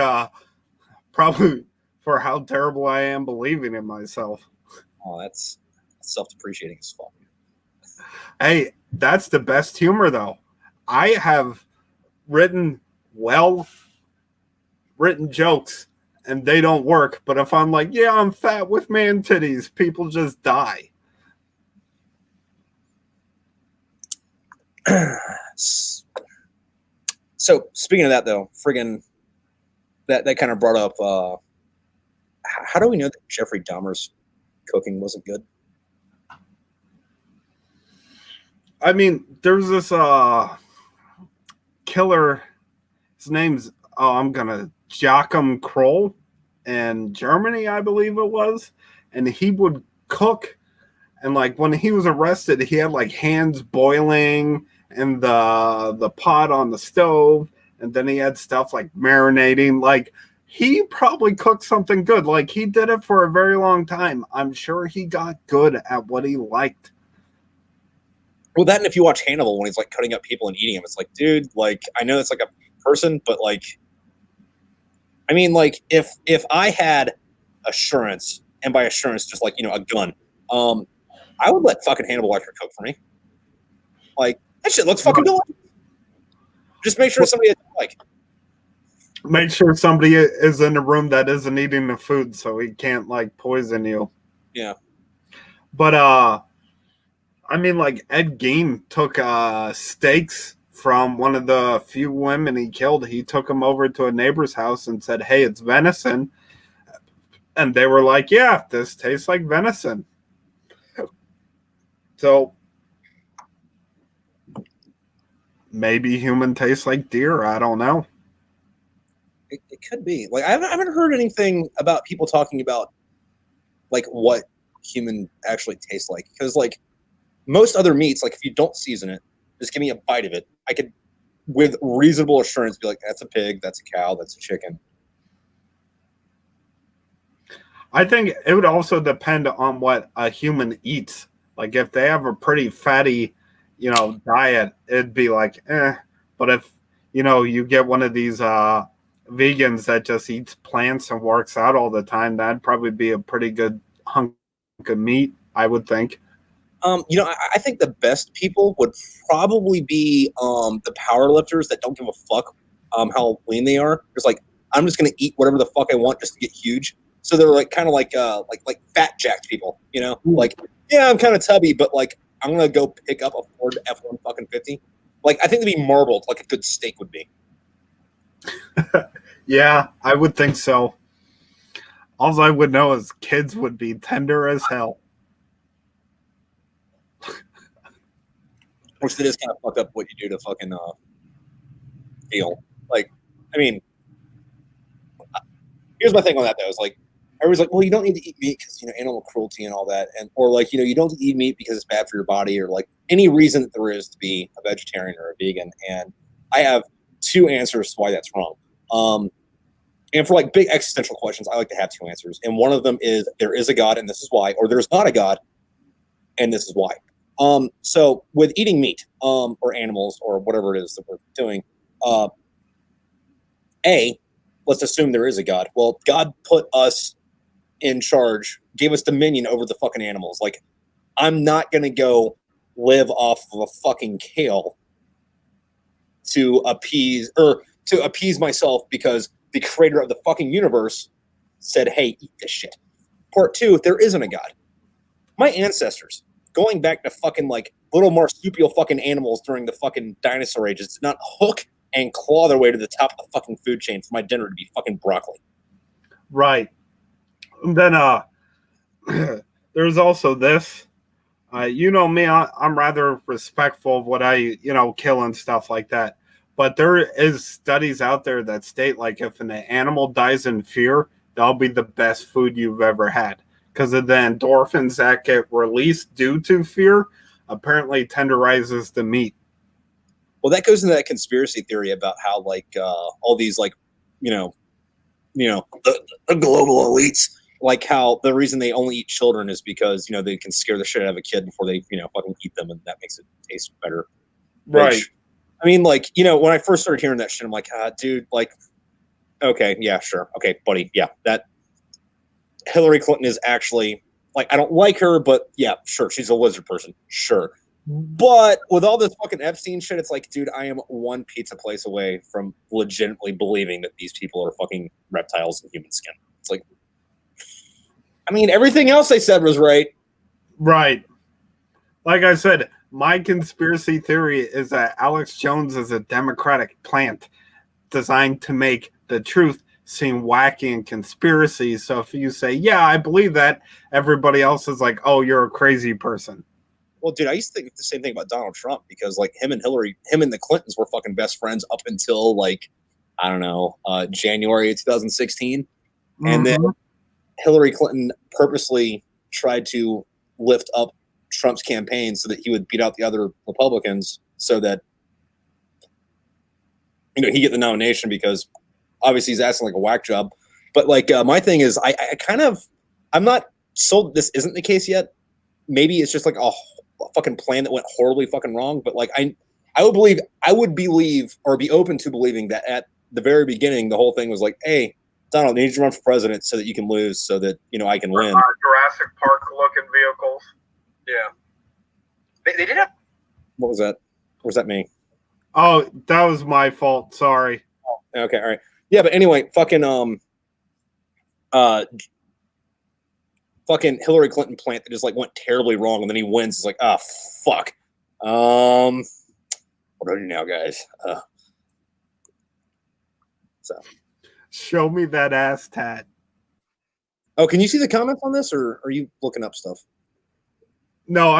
probably for how terrible I am believing in myself. Oh, that's self-depreciating as fuck. Hey, that's the best humor though. I have written written jokes and they don't work, but if I'm like, yeah, I'm fat with man titties, people just die. So speaking of that though, friggin' that kind of brought up how do we know that Jeffrey Dahmer's cooking wasn't good? I mean, there's this killer, his name's I'm gonna Joachim Kroll in Germany, I believe it was, and he would cook, and like when he was arrested, he had like hands boiling in the pot on the stove, and then he had stuff like marinating. Like he probably cooked something good. Like he did it for a very long time. I'm sure he got good at what he liked. Well, that, and if you watch Hannibal when he's like cutting up people and eating them, it's like, dude, like I know it's like a person, but like, I mean, like if I had assurance, and by assurance, just like a gun, I would let fucking Hannibal Lecter cook for me. Like that shit looks fucking delicious. Just make sure somebody like. Make sure somebody is in the room that isn't eating the food, so he can't like poison you. Yeah. But I mean, like Ed Gein took steaks from one of the few women he killed. He took them over to a neighbor's house and said, "Hey, it's venison," and they were like, "Yeah, this tastes like venison." So maybe human tastes like deer. I don't know. It could be. Like I haven't heard anything about people talking about like what human actually tastes like, because like most other meats, like if you don't season it, just give me a bite of it, I could with reasonable assurance be like, that's a pig, that's a cow, that's a chicken. I think it would also depend on what a human eats. Like if they have a pretty fatty, diet, it'd be like, eh. But if, you get one of these vegans that just eats plants and works out all the time, that'd probably be a pretty good hunk of meat, I would think. I think the best people would probably be the power lifters that don't give a fuck how lean they are. It's like, I'm just gonna eat whatever the fuck I want just to get huge. So they're like kind of like fat jacked people, like, yeah, I'm kind of tubby, but like I'm gonna go pick up a Ford F-1 fucking 50. Like I think to be marbled like a good steak would be. Yeah, I would think so. All I would know is kids would be tender as hell. Which it is kind of fucked up what you do to fucking feel. Like, I mean, here's my thing on that though. Is like everybody's like, well, you don't need to eat meat because animal cruelty and all that, and or like you don't eat meat because it's bad for your body, or like any reason that there is to be a vegetarian or a vegan. And I have two answers to why that's wrong. And for like big existential questions, I like to have two answers, and one of them is there is a God and this is why, or there's not a God and this is why. So with eating meat, or animals or whatever it is that we're doing, let's assume there is a God. Well, God put us in charge, gave us dominion over the fucking animals. Like, I'm not gonna go live off of a fucking kale to appease myself because the creator of the fucking universe said, "Hey, eat this shit." Part two, there isn't a God. My ancestors, going back to fucking like little marsupial fucking animals during the fucking dinosaur ages, did not hook and claw their way to the top of the fucking food chain for my dinner to be fucking broccoli. Right. And then there's also this. You know me, I'm rather respectful of what I, kill and stuff like that. But there is studies out there that state like if an animal dies in fear, that'll be the best food you've ever had. Because of the endorphins that get released due to fear, apparently tenderizes the meat. Well, that goes into that conspiracy theory about how like all these like, the global elites, like how the reason they only eat children is because, they can scare the shit out of a kid before they, fucking eat them, and that makes it taste better. Right. Which, I mean, like, when I first started hearing that shit, I'm like, dude, like, okay, yeah, sure. Okay, buddy. Yeah, that Hillary Clinton is actually, like, I don't like her, but yeah, sure. She's a lizard person. Sure. But with all this fucking Epstein shit, it's like, dude, I am one pizza place away from legitimately believing that these people are fucking reptiles in human skin. It's like, I mean, everything else they said was right. Right. Like I said, my conspiracy theory is that Alex Jones is a Democratic plant designed to make the truth seem wacky and conspiracy. So if you say, yeah, I believe that, everybody else is like, oh, you're a crazy person. Well, dude, I used to think the same thing about Donald Trump because, like, him and the Clintons were fucking best friends up until, like, I don't know, January of 2016. Mm-hmm. And then Hillary Clinton purposely tried to lift up Trump's campaign so that he would beat out the other Republicans so that, he get the nomination because obviously he's asking like a whack job. But, like, my thing is I'm not sold this isn't the case yet. Maybe it's just like a fucking plan that went horribly fucking wrong. But like I would believe or be open to believing that at the very beginning the whole thing was like, hey, Donald, I need you to run for president so that you can lose, so that I can win. Jurassic Park looking vehicles. Yeah, they did have. What was that? Or was that me? Oh, that was my fault. Sorry. Okay, all right. Yeah, but anyway, fucking fucking Hillary Clinton plant that just like went terribly wrong, and then he wins. It's like, fuck. What do I do now, guys? So show me that ass tat. Oh, can you see the comments on this, or are you looking up stuff? No,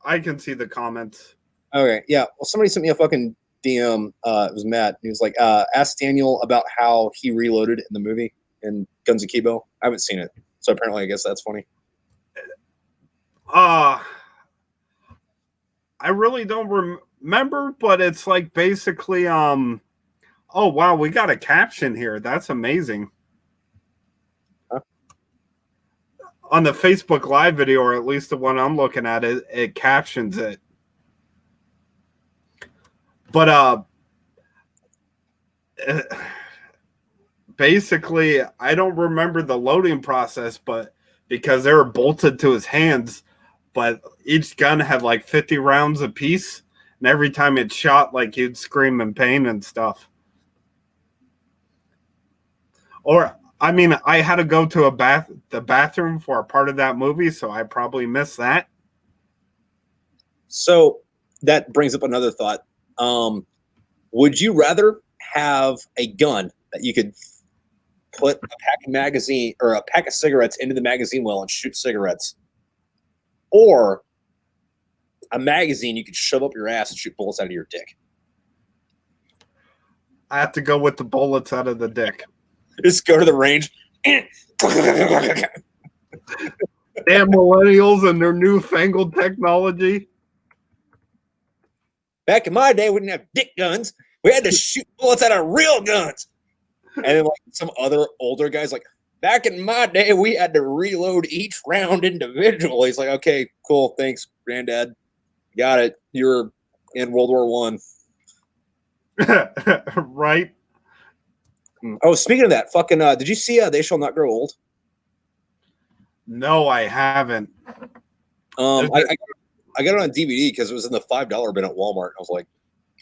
I can see the comments. Okay, yeah. Well, somebody sent me a fucking DM. It was Matt. He was like, ask Daniel about how he reloaded in the movie in Guns Akimbo. I haven't seen it. So apparently, I guess that's funny. I really don't remember, but it's like basically, oh wow, we got a caption here. That's amazing. Huh? On the Facebook Live video, or at least the one I'm looking at, it captions it. But basically, I don't remember the loading process, but because they were bolted to his hands, but each gun had like 50 rounds apiece, and every time it shot, like he'd scream in pain and stuff. Or, I mean, I had to go to the bathroom for a part of that movie, so I probably missed that. So that brings up another thought. Would you rather have a gun that you could put a pack of magazine or a pack of cigarettes into the magazine well and shoot cigarettes, or a magazine you could shove up your ass and shoot bullets out of your dick? I have to go with the bullets out of the dick. Just go to the range. Damn millennials and their newfangled technology. Back in my day, we didn't have dick guns. We had to shoot bullets out of real guns. And then like some other older guys like, back in my day, we had to reload each round individually. He's like, okay, cool. Thanks, granddad. Got it. You were in World War I. Right. Oh, speaking of that, fucking, did you see They Shall Not Grow Old? No, I haven't. I got it on DVD because it was in the $5 bin at Walmart. I was like,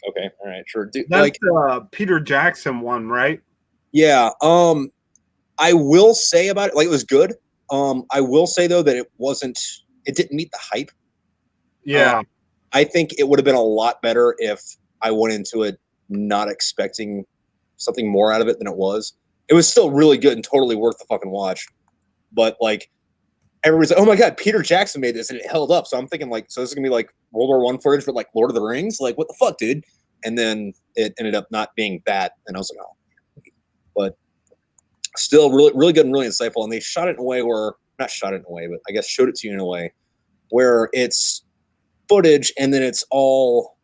okay, all right, sure. Dude, that's like Peter Jackson one, right? Yeah. I will say about it, like, it was good. I will say though that it didn't meet the hype. Yeah. I think it would have been a lot better if I went into it not expecting something more out of it than it was. It was still really good and totally worth the fucking watch. But like everybody's like, oh my god, Peter Jackson made this and it held up. So I'm thinking like, so this is gonna be like World War I footage for like Lord of the Rings? Like what the fuck, dude? And then it ended up not being that, and I was like, oh. But still really, really good and really insightful. And they shot it in a way where, not shot it in a way, but I guess showed it to you in a way where it's footage and then it's all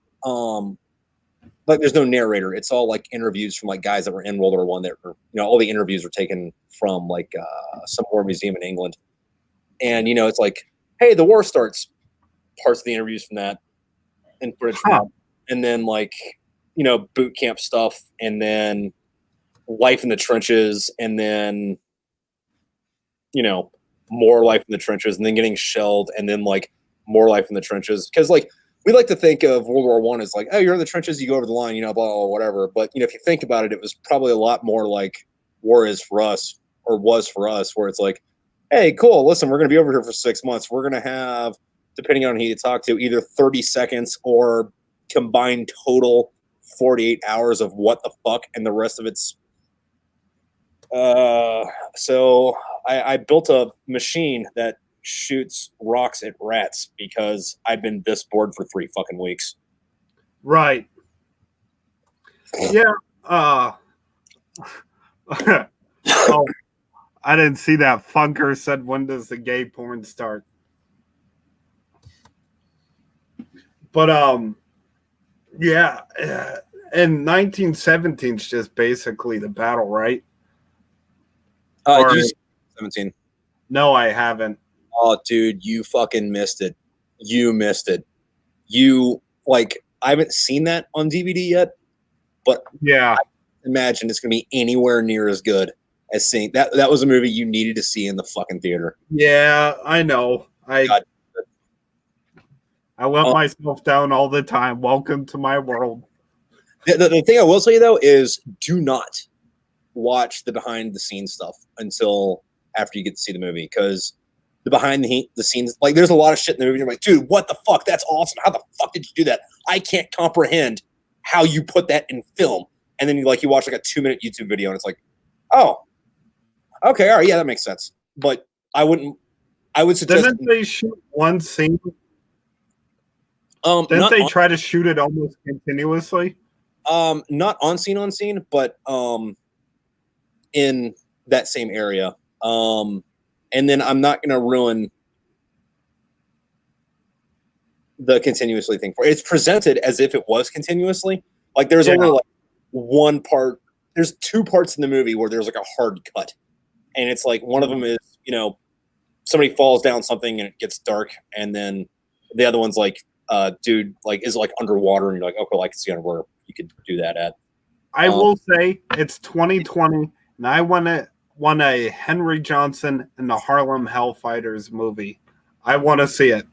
like there's no narrator. It's all like interviews from like guys that were in World War One. That were, you know, all the interviews were taken from like some war museum in England. And you know, it's like, hey, the war starts. Parts of the interviews from that, and footage from that. And then like, you know, boot camp stuff, and then life in the trenches, and then, you know, more life in the trenches, and then getting shelled, and then like more life in the trenches. Because like we like to think of World War One as like, oh, you're in the trenches, you go over the line, you know, blah, blah, blah, whatever. But you know, if you think about it, it was probably a lot more like war is for us, or was for us, where it's like, hey, cool, listen, we're gonna be over here for 6 months. We're gonna have, depending on who you talk to, either 30 seconds or combined total 48 hours of what the fuck, and the rest of it's so I built a machine that shoots rocks at rats because I've been this bored for 3 fucking weeks. Right. Yeah. Oh, I didn't see that. Funker said, when does the gay porn start? But yeah, and 1917 is just basically the battle, right? Or, you 17? No, I haven't. Oh, dude, you fucking missed it. You missed it. You like, I haven't seen that on DVD yet, but yeah, I imagine it's gonna be anywhere near as good as seeing that. That was a movie you needed to see in the fucking theater. Yeah, I know. God. I let myself down all the time. Welcome to my world. The thing I will say though is, do not watch the behind the scenes stuff until after you get to see the movie, because the behind the scenes, like there's a lot of shit in the movie. You're like, dude, what the fuck? That's awesome. How the fuck did you do that? I can't comprehend how you put that in film. And then you watch like a 2-minute YouTube video and it's like, oh, okay, all right, yeah, that makes sense. But I would suggest. Didn't they shoot one scene? Didn't they try to shoot it almost continuously? Not on scene, but in that same area. And then I'm not going to ruin the continuously thing for it. It's presented as if it was continuously. Like there's only like one part. There's 2 parts in the movie where there's like a hard cut, and it's like one of them is, you know, somebody falls down something and it gets dark, and then the other one's like, dude, like is like underwater, and you're like, okay, well, I can see where you could do that at. I will say it's 2020, and I want a Henry Johnson and the Harlem Hellfighters movie. I want to see it.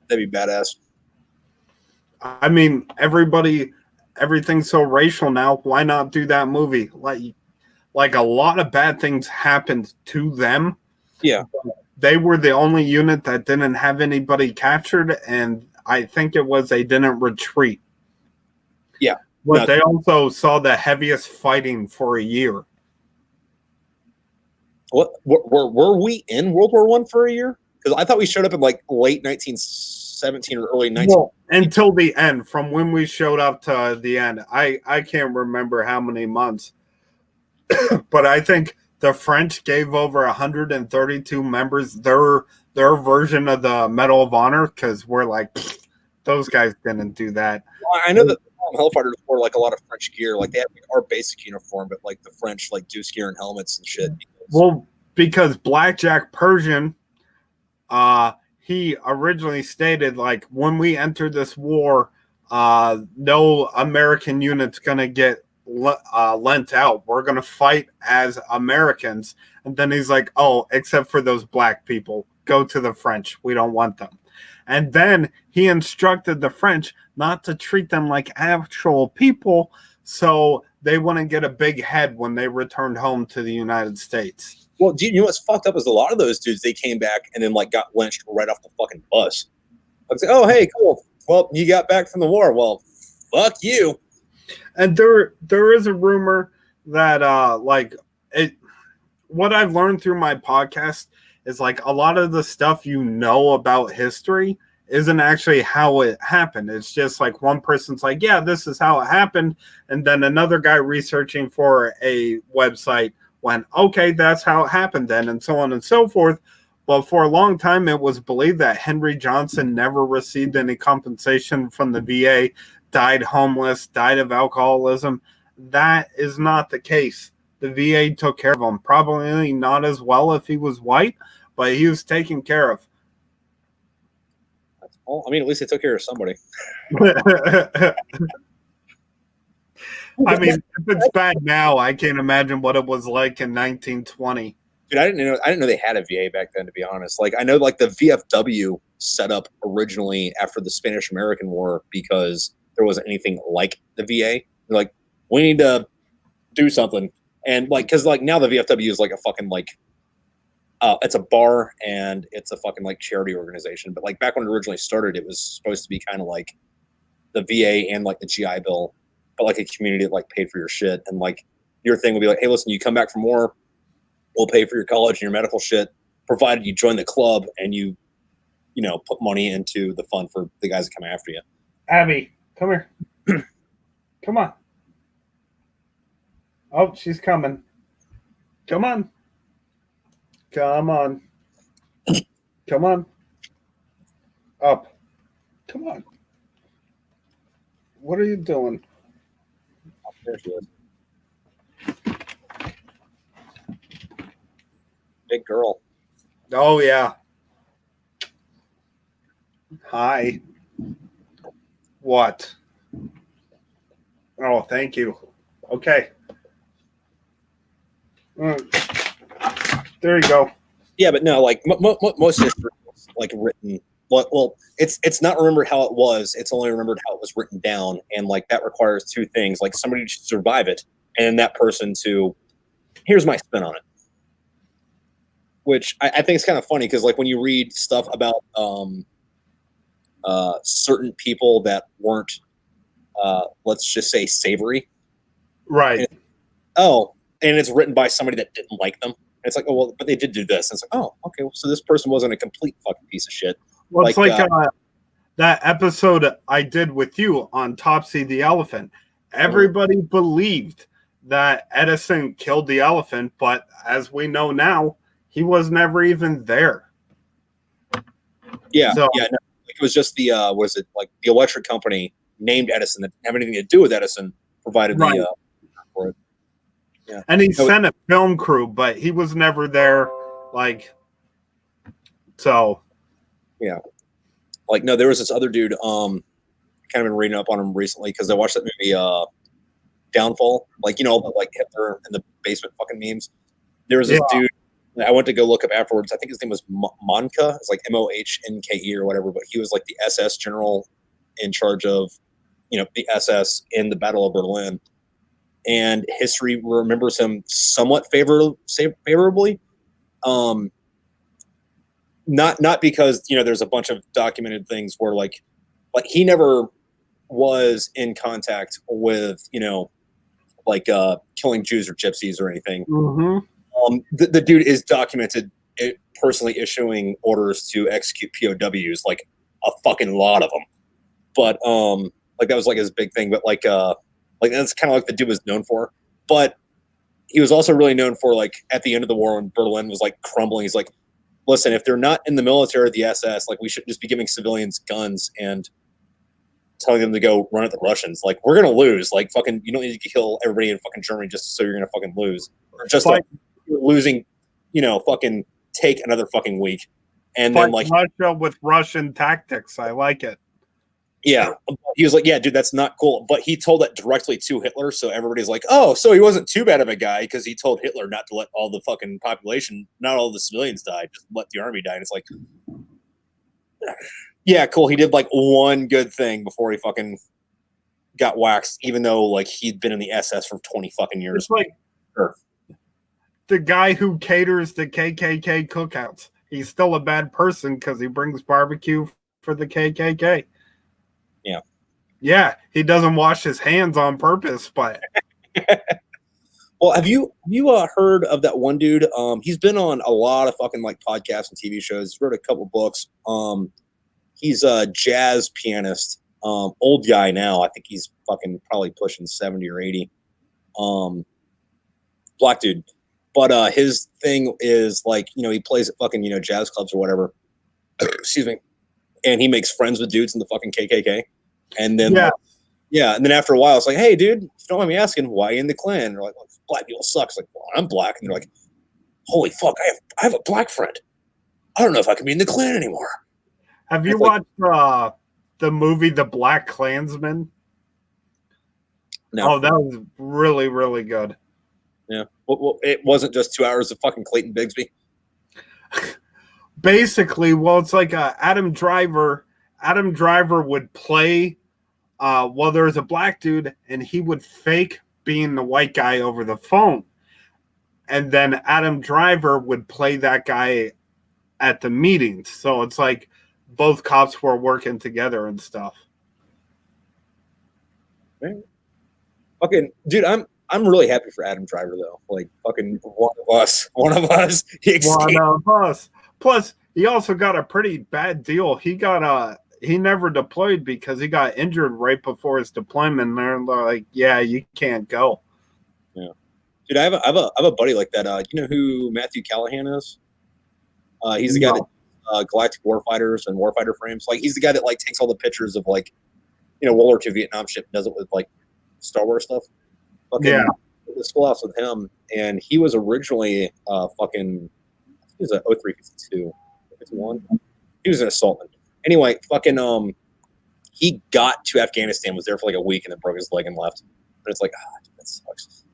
That'd be badass. I mean, everything's so racial now. Why not do that movie? Like a lot of bad things happened to them. Yeah. They were the only unit that didn't have anybody captured, and I think it was they didn't retreat. Yeah. But they also saw the heaviest fighting for a year. What were we in World War I for a year? Because I thought we showed up in like late 1917 or early 19. Well, until the end, from when we showed up to the end, I can't remember how many months, but I think the French gave over 132 members their version of the Medal of Honor, because we're like, those guys didn't do that. Well, I know that Hellfighters wore like a lot of French gear, like they had like our basic uniform, but like the French like deuce gear and helmets and shit. Well, because Blackjack Persian, he originally stated, like, when we enter this war, no American unit's gonna get lent out. We're gonna fight as Americans. And then he's like, oh, except for those black people, go to the French. We don't want them. And then he instructed the French not to treat them like actual people, so they wouldn't get a big head when they returned home to the United States. Well, you know what's fucked up is a lot of those dudes, they came back and then like got lynched right off the fucking bus. I was like, oh, hey, cool. Well, you got back from the war. Well, fuck you. And there is a rumor that what I've learned through my podcast is like a lot of the stuff you know about history isn't actually how it happened. It's just like one person's like, yeah, this is how it happened. And then another guy researching for a website went, okay, that's how it happened then, and so on and so forth. But for a long time, it was believed that Henry Johnson never received any compensation from the VA, died homeless, died of alcoholism. That is not the case. The VA took care of him. Probably not as well if he was white, but he was taken care of. Well, I mean, at least they took care of somebody. I mean, if it's bad now, I can't imagine what it was like in 1920. Dude, I didn't know they had a VA back then, to be honest. Like, I know like the VFW set up originally after the Spanish-American War because there wasn't anything like the VA. They're like, we need to do something. And like, cause like now the VFW is like a fucking like, it's a bar and it's a fucking like charity organization. But like back when it originally started, it was supposed to be kind of like the VA and like the GI Bill, but like a community that like paid for your shit. And like your thing would be like, hey, listen, you come back from war, we'll pay for your college and your medical shit, provided you join the club and you know, put money into the fund for the guys that come after you. Abby, come here. Come on. Oh, she's coming. Come on. Come on. Come on. Up. Come on. What are you doing? Oh, there she is. Big girl. Oh, yeah. Hi. What? Oh, thank you. Okay. There you go. Yeah, but no, like most history is like written. Well, it's not remembered how it was. It's only remembered how it was written down, and like that requires two things: like somebody to survive it, and that person to. Here's my spin on it, which I think is kind of funny because like when you read stuff about certain people that weren't, let's just say, savory, Right. And it's written by somebody that didn't like them. And it's like, oh, well, but they did do this. And it's like, oh, okay, well, so this person wasn't a complete fucking piece of shit. Well, it's like that episode I did with you on Topsy the elephant. Everybody believed that Edison killed the elephant, but as we know now, he was never even there. Yeah, no, it was just the was it like the electric company named Edison that didn't have anything to do with Edison provided the for it. Yeah. And he sent a film crew, but he was never there. Like, so. Yeah. Like, no, there was this other dude, kind of been reading up on him recently because I watched that movie, Downfall. Like, you know, like Hitler in the basement fucking memes. There was this dude I went to go look up afterwards. I think his name was Monka. It's like Mohnke or whatever, but he was like the SS general in charge of, you know, the SS in the Battle of Berlin. And history remembers him somewhat favorably. Not because, you know, there's a bunch of documented things where like he never was in contact with, you know, like killing Jews or gypsies or anything. Mm-hmm. The dude is documented personally issuing orders to execute POWs, like a fucking lot of them. But like that was like his big thing. But like that's kind of like the dude was known for. But he was also really known for like at the end of the war when Berlin was like crumbling. He's like, listen, if they're not in the military or the SS, like we should just be giving civilians guns and telling them to go run at the Russians. Like we're gonna lose. Like fucking, you don't need to kill everybody in fucking Germany just so you're gonna fucking lose. Or just like losing, you know, fucking take another fucking week. And then like Russia with Russian tactics. I like it. Yeah. He was like, yeah, dude, that's not cool. But he told that directly to Hitler. So everybody's like, oh, so he wasn't too bad of a guy because he told Hitler not to let all the fucking population, not all the civilians die, just let the army die. And it's like, yeah, cool. He did like one good thing before he fucking got waxed, even though like he'd been in the SS for 20 fucking years. It's like the guy who caters the KKK cookouts. He's still a bad person because he brings barbecue for the KKK. Yeah. Yeah, he doesn't wash his hands on purpose, but Well, have you heard of that one dude? He's been on a lot of fucking like podcasts and TV shows. He's wrote a couple books. He's a jazz pianist. Old guy now. I think he's fucking probably pushing 70 or 80. Black dude. But his thing is like, he plays at fucking, jazz clubs or whatever. Excuse me. And he makes friends with dudes in the fucking KKK. And then and then after a while, it's like, hey, dude, if you don't mind me asking, why are you in the Klan? And they're like, well, black people suck. It's like, well, I'm black. And they're like, holy fuck, I have a black friend. I don't know if I can be in the Klan anymore. Have you watched the movie The Black Klansman? No. Oh, that was really, really good. Yeah. Well, it wasn't just 2 hours of fucking Clayton Bigsby. Basically, well, it's like Adam Driver. Adam Driver would play there was a black dude, and he would fake being the white guy over the phone. And then Adam Driver would play that guy at the meetings. So it's like both cops were working together and stuff. Right. Fucking dude, I'm really happy for Adam Driver though. Like fucking one of us. One of us. Plus, he also got a pretty bad deal. He never deployed because he got injured right before his deployment. And they're like, yeah, you can't go. Yeah. Dude, I have a buddy like that. You know who Matthew Callahan is? He's the guy that Galactic Warfighters and Warfighter frames. Like he's the guy that like takes all the pictures of like, World War II Vietnam ship and does it with like Star Wars stuff. Fucking the schoolhouse with him, and he was originally fucking. He was a 0352, 51. He was an assaultman. Anyway, fucking he got to Afghanistan, was there for like a week, and then broke his leg and left. But it's like, dude, that sucks.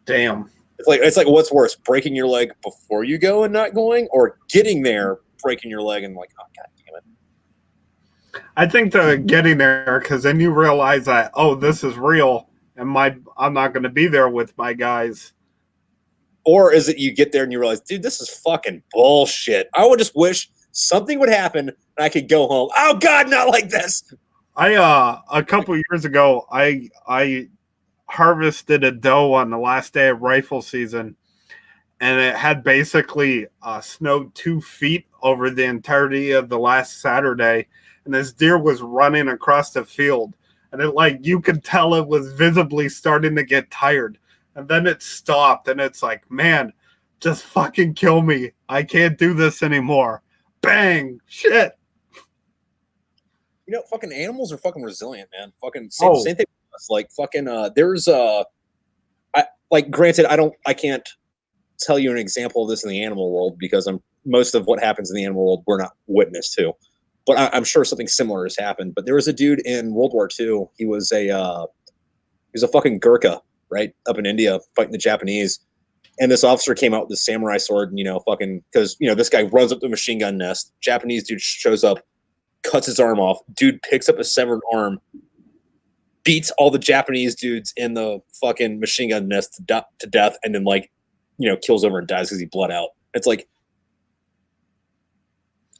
Damn. It's like what's worse, breaking your leg before you go and not going, or getting there, breaking your leg and like, oh god damn it. I think the getting there, because then you realize that, oh, this is real, and I'm not going to be there with my guys. Or is it you get there and you realize, dude, this is fucking bullshit. I would just wish something would happen and I could go home. Oh God, not like this. A couple years ago, I harvested a doe on the last day of rifle season, and it had basically snowed 2 feet over the entirety of the last Saturday, and this deer was running across the field, and it like you could tell it was visibly starting to get tired, and then it stopped, and it's like, man, just fucking kill me. I can't do this anymore. Bang! Shit. Fucking animals are fucking resilient, man. Fucking same thing with us. Like fucking there's granted I can't tell you an example of this in the animal world because most of what happens in the animal world we're not witness to. But I'm sure something similar has happened. But there was a dude in World War II. He was a fucking Gurkha, right, up in India fighting the Japanese. And this officer came out with a samurai sword, and fucking because this guy runs up the machine gun nest. Japanese dude shows up, cuts his arm off. Dude picks up a severed arm, beats all the Japanese dudes in the fucking machine gun nest to death, and then kills over and dies because he bled out. It's like,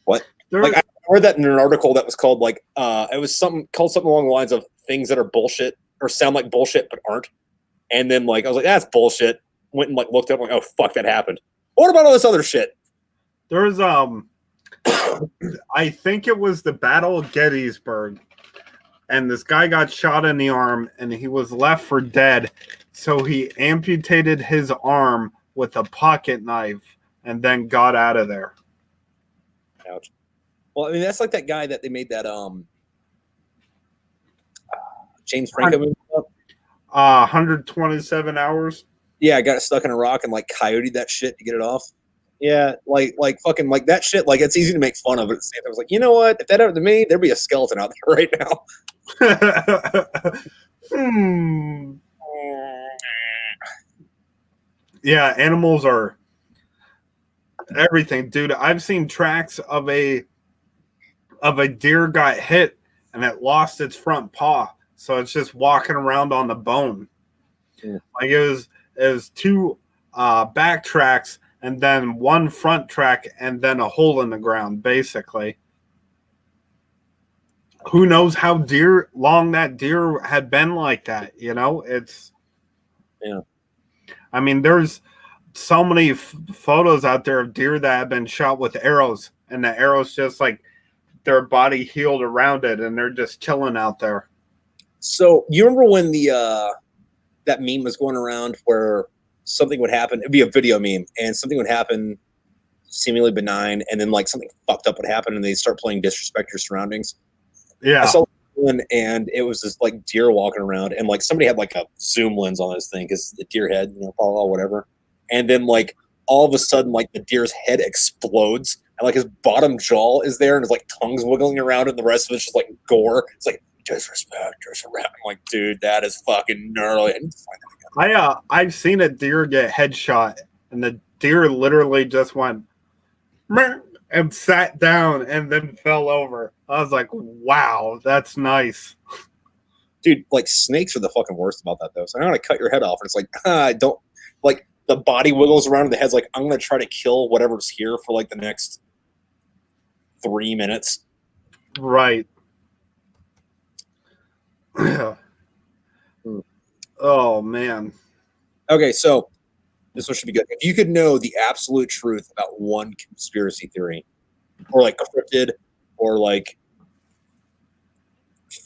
what? I read that in an article that was called it was something along the lines of things that are bullshit or sound like bullshit but aren't. And then I was like, that's bullshit. Went and looked up, oh fuck, that happened. What about all this other shit? There was I think it was the Battle of Gettysburg, and this guy got shot in the arm, and he was left for dead. So he amputated his arm with a pocket knife, and then got out of there. Ouch. Well, I mean, that's like that guy that they made that James Franco movie up. 127 hours. Yeah, I got stuck in a rock and coyoted that shit to get it off. Yeah, fucking that shit. It's easy to make fun of, but at the same time, I was like, you know what? If that happened to me, there'd be a skeleton out there right now. Yeah, animals are everything, dude. I've seen tracks of a deer got hit and it lost its front paw, so it's just walking around on the bone. Yeah. It was 2 back tracks and then 1 front track and then a hole in the ground, basically. who knows how long that deer had been like that? You know, it's Yeah. I mean, there's so many photos out there of deer that have been shot with arrows, and the arrows just like their body healed around it, and they're just chilling out there. So you remember when the that meme was going around where something would happen? It'd be a video meme, and something would happen seemingly benign, and then like something fucked up would happen, and they start playing disrespect your surroundings. Yeah. I saw one, and it was this like deer walking around, and like somebody had like a zoom lens on this thing because the deer head, you know, blah, blah, whatever. And then like all of a sudden, like the deer's head explodes, and like his bottom jaw is there, and his like tongue's wiggling around, and the rest of it's just like gore. It's like disrespect. I'm like, dude, that is fucking gnarly. I need to find that again. I've seen a deer get headshot, and the deer literally just went meh, and sat down and then fell over. I was like, wow, that's nice. Dude, like snakes are the fucking worst about that though. So I'm gonna cut your head off, and it's like, I don't like the body wiggles around, and the head's like, I'm gonna try to kill whatever's here for like the next 3 minutes. Right. Oh man. Okay, so this one should be good. If you could know the absolute truth about one conspiracy theory, or like cryptid, or like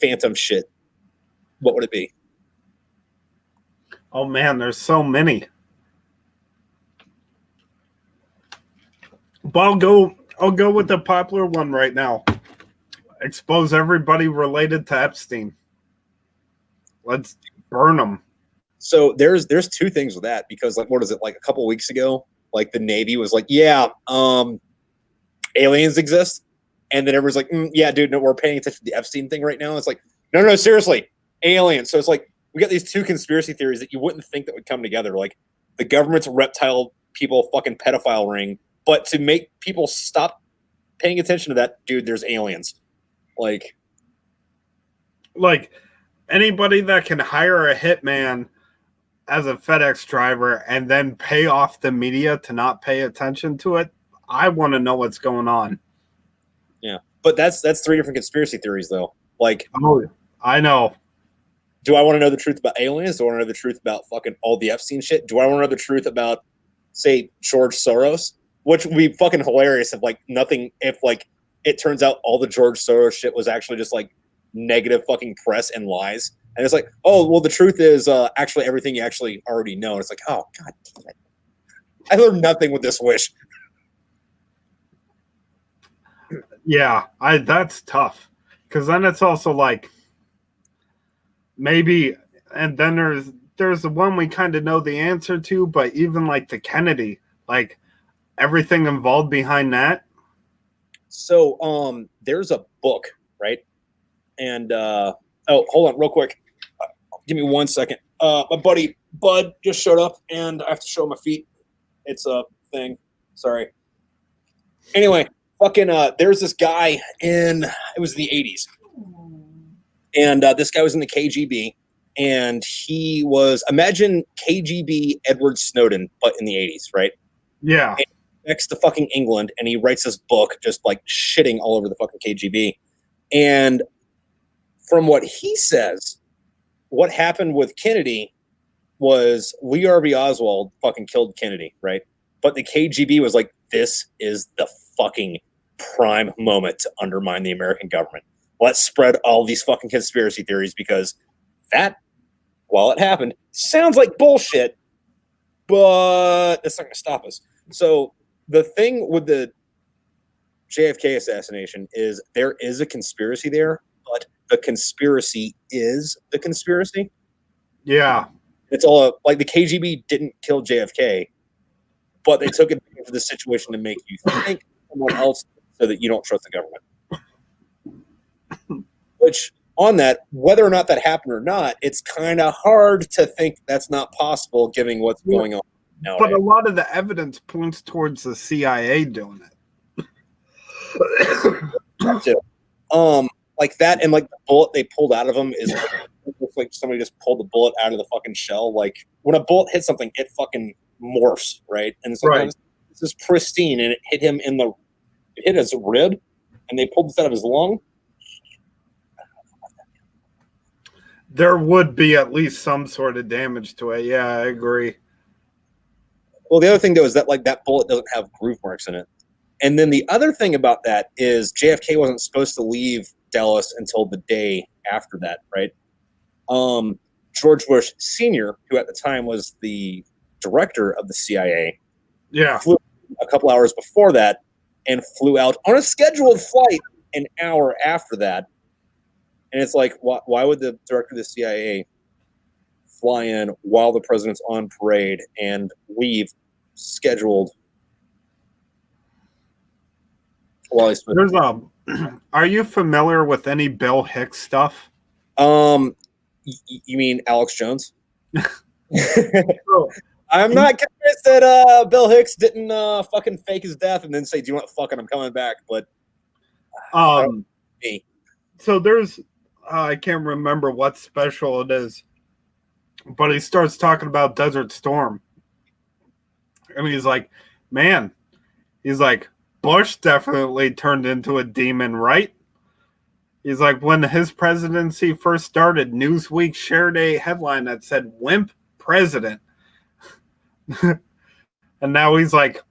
phantom shit, what would it be? Oh man, there's so many. But I'll go with the popular one right now. Expose everybody related to Epstein. Let's burn them. So there's two things with that, because like, what is it, like a couple weeks ago, like the Navy was like, yeah, aliens exist, and then everyone's like, yeah, dude, no, we're paying attention to the Epstein thing right now. It's like, no, seriously, aliens. So it's like we got these two conspiracy theories that you wouldn't think that would come together, like the government's reptile people fucking pedophile ring, but to make people stop paying attention to that, dude, there's aliens. Like anybody that can hire a hitman as a FedEx driver and then pay off the media to not pay attention to it, I want to know what's going on. Yeah, but that's three different conspiracy theories though. Like, oh, I know. Do I want to know the truth about aliens? Do I want to know the truth about fucking all the Epstein shit? Do I want to know the truth about, say, George Soros? Which would be fucking hilarious if like nothing, if like it turns out all the George Soros shit was actually just like negative fucking press and lies. And it's like, oh, well, the truth is actually everything you actually already know. And it's like, oh, God damn it. I learned nothing with this wish. Yeah, that's tough. Because then it's also like, maybe, and then there's the one we kind of know the answer to, but even like the Kennedy, like everything involved behind that. So there's a book, right? And oh, hold on real quick. Give me 1 second. My buddy Bud just showed up, and I have to show him my feet. It's a thing. Sorry. Anyway, fucking there's this guy it was the 80s. And this guy was in the KGB, and he was, imagine KGB Edward Snowden, but in the 80s, right? Yeah. And next to fucking England, and he writes this book just like shitting all over the fucking KGB. And from what he says, what happened with Kennedy was Lee Harvey Oswald fucking killed Kennedy, right? But the KGB was like, this is the fucking prime moment to undermine the American government. Let's spread all these fucking conspiracy theories, because that, while it happened, sounds like bullshit, but that's not going to stop us. So the thing with the JFK assassination is there is a conspiracy there, but the conspiracy is the conspiracy. Yeah. It's all like the KGB didn't kill JFK, but they took advantage of the situation to make you think someone else so that you don't trust the government. Which, on that, whether or not that happened or not, it's kind of hard to think that's not possible given what's going on nowadays. But a lot of the evidence points towards the CIA doing it. Like that, and like the bullet they pulled out of him is looks like somebody just pulled the bullet out of the fucking shell. Like when a bullet hits something, it fucking morphs, right? And it's like, right. This is pristine, and it hit him it hit his rib, and they pulled this out of his lung. There would be at least some sort of damage to it. Yeah, I agree. Well, the other thing though is that like that bullet doesn't have groove marks in it. And then the other thing about that is JFK wasn't supposed to leave Dallas until the day after that, right? George Bush Sr., who at the time was the director of the CIA, Yeah. flew a couple hours before that and flew out on a scheduled flight an hour after that. And it's like, why would the director of the CIA fly in while the president's on parade and leave scheduled while he's There's are you familiar with any Bill Hicks stuff? You mean Alex Jones? So, I'm not convinced that Bill Hicks didn't fucking fake his death and then say, "Do you want fucking? I'm coming back." But so there's I can't remember what special it is, but he starts talking about Desert Storm, and he's like, "Man," he's like, "Bush definitely turned into a demon, right?" He's like, when his presidency first started, Newsweek shared a headline that said "Wimp President." And now he's like,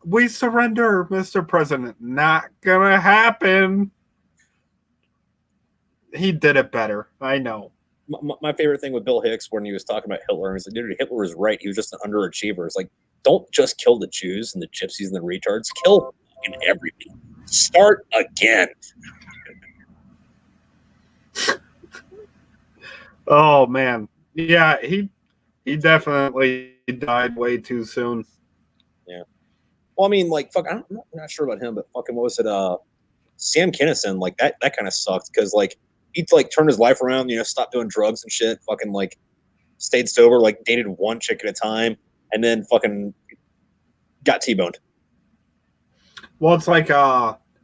"We surrender, Mr. President." Not gonna happen. He did it better. I know. My favorite thing with Bill Hicks when he was talking about Hitler is like, dude, Hitler was right. He was just an underachiever. It's like, don't just kill the Jews and the gypsies and the retards. Kill fucking everybody. Start again. Oh man, yeah, he definitely died way too soon. Yeah. Well, I mean, like, fuck, I'm not sure about him, but fucking what was it? Sam Kinison, like that kind of sucked because like he'd like turned his life around, you know, stopped doing drugs and shit, fucking like stayed sober, like dated one chick at a time, and then fucking got T-boned. Well, it's like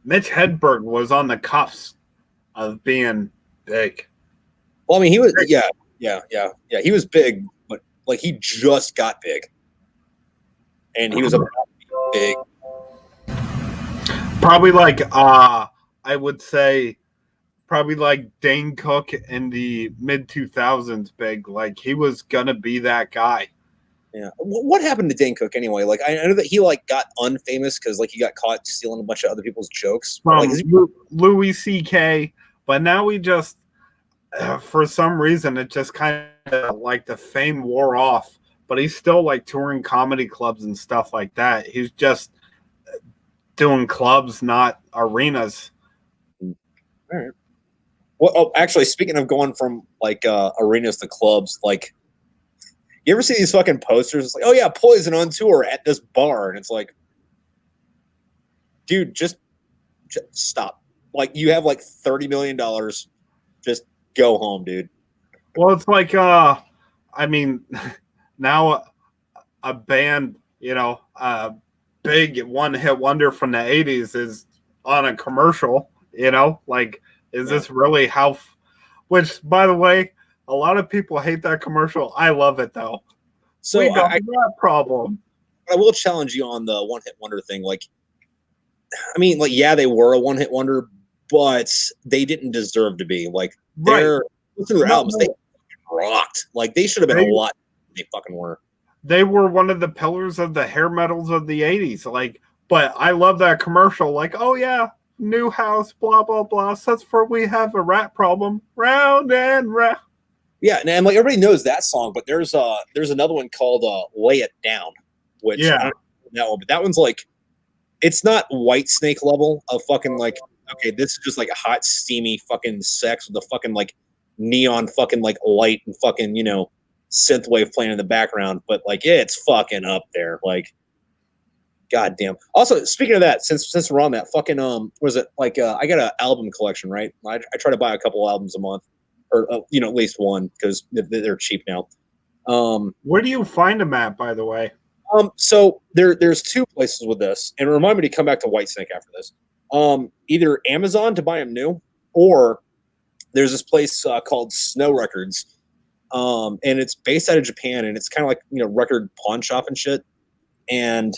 Mitch Hedberg was on the cuffs of being big. Well, I mean, he was, yeah. He was big, but like he just got big, and he was about to be big. Probably like I would say, probably like Dane Cook in the mid 2000s. Big, like he was gonna be that guy. Yeah. What happened to Dane Cook anyway? Like, I know that he like got unfamous because like he got caught stealing a bunch of other people's jokes. From Like, Louis C.K., but now we just, for some reason, it just kind of like the fame wore off. But he's still like touring comedy clubs and stuff like that. He's just doing clubs, not arenas. all right. Well, oh, actually, speaking of going from like arenas to clubs, like, you ever see these fucking posters? It's like, oh yeah, Poison on tour at this bar, and it's like, dude, just stop. Like, you have like $30 million. Just go home, dude. Well, it's like, I mean, now a band, you know, a big one-hit wonder from the 80s is on a commercial, you know? Like, is this really how... Which, by the way, a lot of people hate that commercial. I love it, though. So we don't have that problem. I will challenge you on the one-hit wonder thing. Like, I mean, like, yeah, they were a one-hit wonder, but they didn't deserve to be. Like, listen to their albums. They rocked. Like, they should have been a lot. They fucking were. They were one of the pillars of the hair metals of the 80s. Like, but I love that commercial. Like, oh yeah, new house, blah blah blah. That's for we have a rat problem. Round and round. Yeah, and like everybody knows that song, but there's another one called "Lay It Down," which I don't know that one, but that one's like, it's not White Snake level of fucking like, okay, this is just like a hot steamy fucking sex with a fucking like neon fucking like light and fucking, you know, synthwave playing in the background, but like it's fucking up there, like, goddamn. Also, speaking of that, since we're on that, fucking was it like I got an album collection, right? I try to buy a couple albums a month, or you know, at least one, because they're cheap now. Where do you find them at, by the way? So there's two places with this, and remind me to come back to Whitesnake after this. Either Amazon to buy them new, or there's this place called Snow Records. And it's based out of Japan, and it's kind of like, you know, record pawn shop and shit. And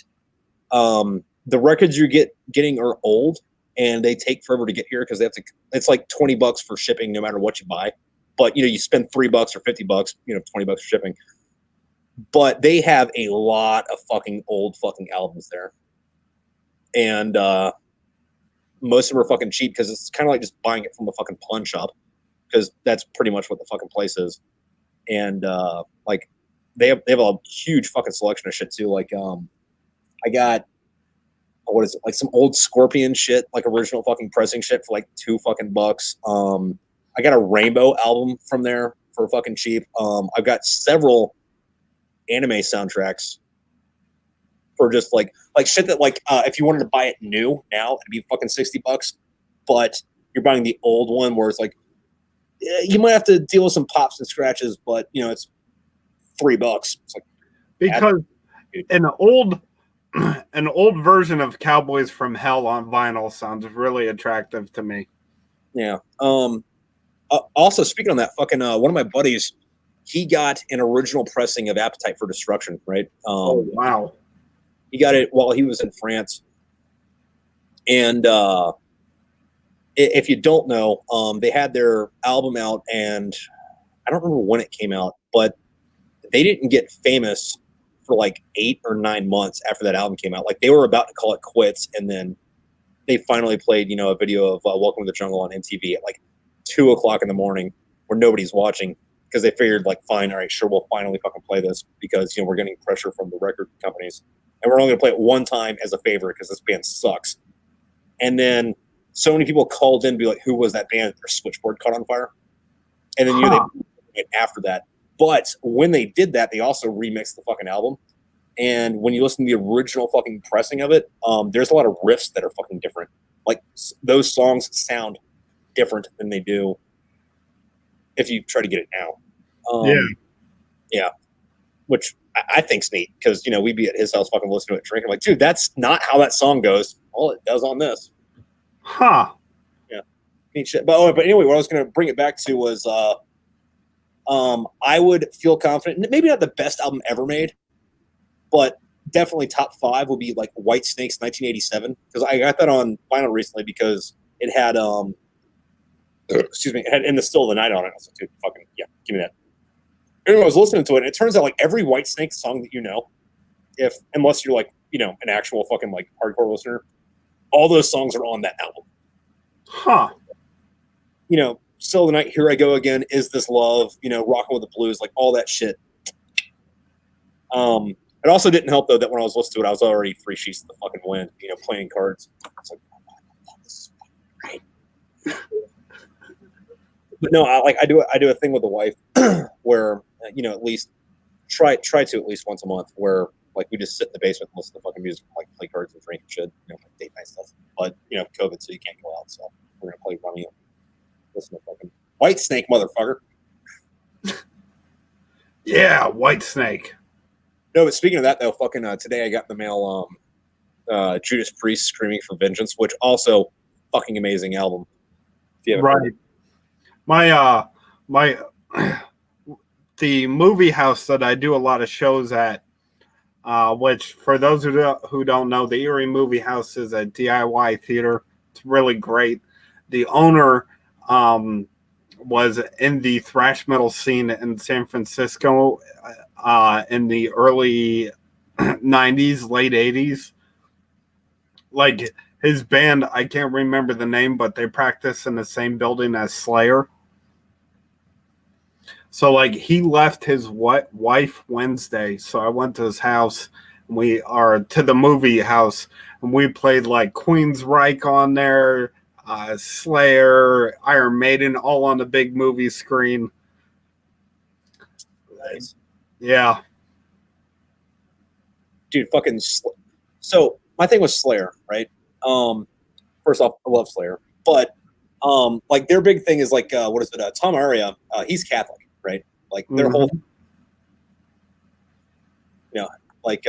the records you're getting are old, and they take forever to get here because they have to. It's like $20 for shipping, no matter what you buy. but you spend $3 or $50, $20 for shipping. But they have a lot of fucking old fucking albums there, and most of them are fucking cheap because it's kind of like just buying it from a fucking pawn shop, because that's pretty much what the fucking place is. And like they have a huge fucking selection of shit too. Like I got, what is it, like some old Scorpion shit, like original fucking pressing shit for like $2 fucking bucks. I got a Rainbow album from there for fucking cheap. I've got several anime soundtracks for just like shit that like if you wanted to buy it new now, it'd be fucking $60, but you're buying the old one where it's like you might have to deal with some pops and scratches, but it's $3. It's like, because an old version of Cowboys from Hell on vinyl sounds really attractive to me. Yeah. Also, speaking on that, fucking one of my buddies, he got an original pressing of Appetite for Destruction, right? Oh, wow. He got it while he was in France. And if you don't know, they had their album out, and I don't remember when it came out, but they didn't get famous for like 8 or 9 months after that album came out. Like they were about to call it quits, and then they finally played, a video of Welcome to the Jungle on MTV at like 2:00 in the morning, where nobody's watching, because they figured like, fine, all right, sure, we'll finally fucking play this, because we're getting pressure from the record companies, and we're only gonna play it one time as a favor because this band sucks. And then so many people called in to be like, who was that band? Their switchboard caught on fire, and then they after that. But when they did that, they also remixed the fucking album. And when you listen to the original fucking pressing of it, there's a lot of riffs that are fucking different. Like those songs sound different than they do if you try to get it now. Yeah. Which I think's neat, because we'd be at his house fucking listening to it, drinking, like, dude, that's not how that song goes. Well, it does on this. Huh. Yeah. Neat shit. But anyway, what I was going to bring it back to was I would feel confident, maybe not the best album ever made, but definitely top 5 would be like White Snake's 1987, because I got that on vinyl recently because it had it had In the Still of the Night on it. I was like, dude, fucking yeah, give me that. Anyway, I was listening to it, and it turns out like every White Snake song that unless you're like an actual fucking like hardcore listener, all those songs are on that album. Huh. Still of the Night, Here I Go Again, Is This Love, Rockin' with the Blues, like all that shit. It also didn't help though that when I was listening to it, I was already 3 sheets to the fucking wind, playing cards. It's like, oh, this is fucking great. But no, I do a thing with the wife where at least try to at least once a month, where like we just sit in the basement and listen to fucking music, like play cards and drink and shit, like date night stuff. But COVID, so you can't go out, so we're gonna play Rummy and listen to fucking White Snake, motherfucker. Yeah, White Snake. No, but speaking of that though, fucking today I got in the mail Judas Priest, Screaming for Vengeance, which also fucking amazing album. Right. My the movie house that I do a lot of shows at, which for those who don't know, the Erie Movie House is a DIY theater. It's really great. The owner was in the thrash metal scene in San Francisco in the early 90s, late 80s. Like his band, I can't remember the name, but they practice in the same building as Slayer. So like he left his wife Wednesday, so I went to his house. We are to the movie house, and we played like Queensryche on there, Slayer, Iron Maiden, all on the big movie screen. Nice. Yeah, dude, fucking. So my thing was Slayer, right? First off, I love Slayer, but like their big thing is like what is it? Tom Araya, he's Catholic, right? Like their whole, like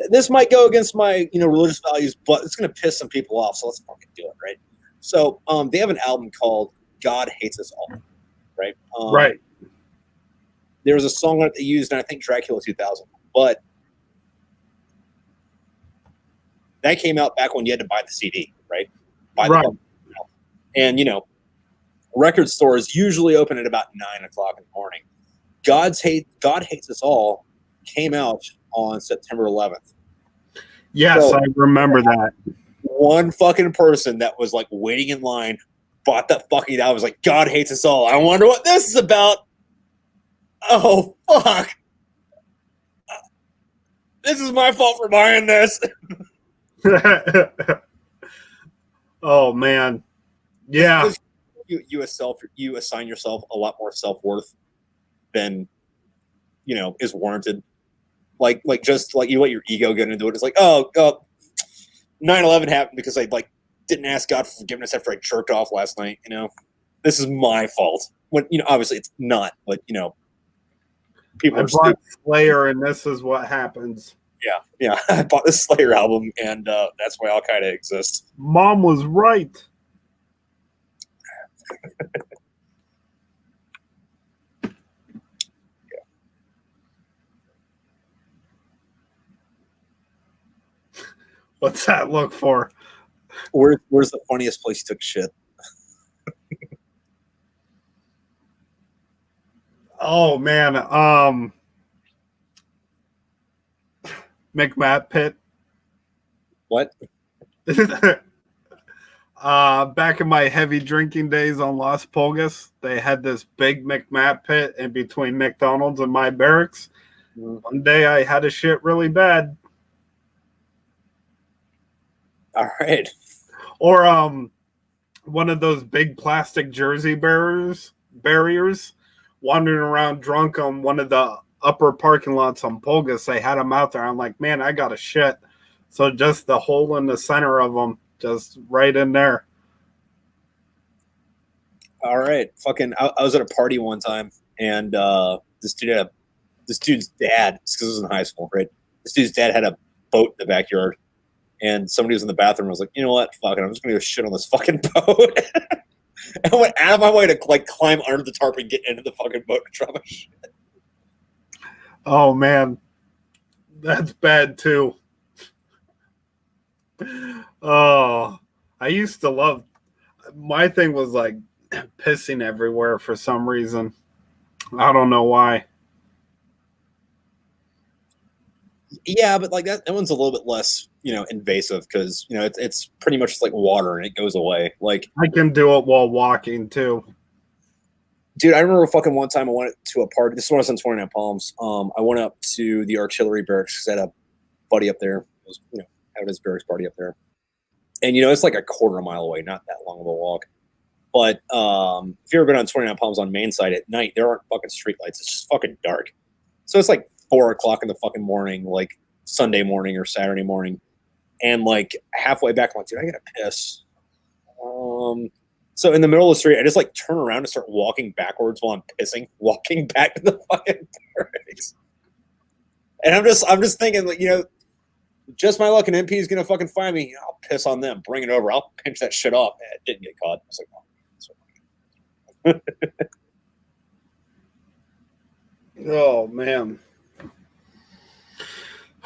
this might go against my religious values, but it's gonna piss some people off, so let's fucking do it, right? So they have an album called God Hates Us All, right? right. There was a song that they used, and I think Dracula 2000, but that came out back when you had to buy the CD, right? Buy the Right. book. And record stores usually open at about 9 o'clock in the morning. God Hates Us All came out on September 11th. Yes, so, I remember that. One fucking person that was like waiting in line bought that fucking album. Was like, God Hates Us All. I wonder what this is about. Oh, fuck. This is my fault for buying this. Oh, man. Yeah. You assign yourself a lot more self-worth than, is warranted. Like just like you let your ego get into it. It's like, 9/11 happened because I didn't ask God for forgiveness after I jerked off last night. This is my fault. When obviously it's not, but people are bought Slayer, and this is what happens. Yeah. I bought this Slayer album, and that's why Al Qaeda exists. Mom was right. What's that look for? Where's the funniest place you took shit? Oh man, Smokepit. What? Back in my heavy drinking days on Las Pulgas, they had this big Smokepit in between McDonald's and my barracks. One day I had a shit really bad. All right. Or one of those big plastic jersey barriers wandering around drunk on one of the upper parking lots on Pulgas. They had them out there. I'm like, man, I got a shit. So just the hole in the center of them, just right in there. All right. Fucking, I was at a party one time, and this dude's dad, because this was in high school, right? This dude's dad had a boat in the backyard. And somebody was in the bathroom and was like, you know what? Fuck it. I'm just going to go shit on this fucking boat. And I went out of my way to climb under the tarp and get into the fucking boat and drop my shit. Oh, man. That's bad, too. Oh, I used to love... My thing was, pissing everywhere for some reason. I don't know why. Yeah, but that one's a little bit less, invasive because, it's pretty much just like water and it goes away. I can do it while walking too. Dude, I remember fucking one time I went to a party. This was in 29 Palms. I went up to the artillery barracks because I had a buddy up there. It was, having his barracks party up there. And, it's like a quarter mile away, not that long of a walk. But if you've ever been on 29 Palms on Main Side at night, there aren't fucking streetlights. It's just fucking dark. So it's 4 o'clock in the fucking morning, Sunday morning or Saturday morning. And halfway back, I'm like, dude, I gotta piss. So in the middle of the street, I just turn around and start walking backwards while I'm pissing, walking back to the fucking barracks. And I'm just thinking, just my luck, an MP is gonna fucking find me. I'll piss on them, bring it over. I'll pinch that shit off. And it didn't get caught. I was like, oh. Oh man.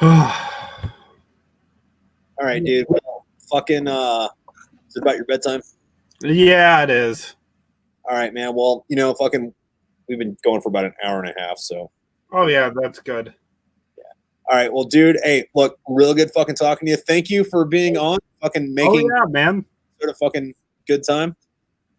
All right, dude. Well, fucking, is it about your bedtime? Yeah, it is. All right, man. Well, fucking, we've been going for about an hour and a half, so. Oh, yeah, that's good. Yeah. All right, well, dude, hey, look, real good fucking talking to you. Thank you for being on, fucking making man. Sort of fucking good time.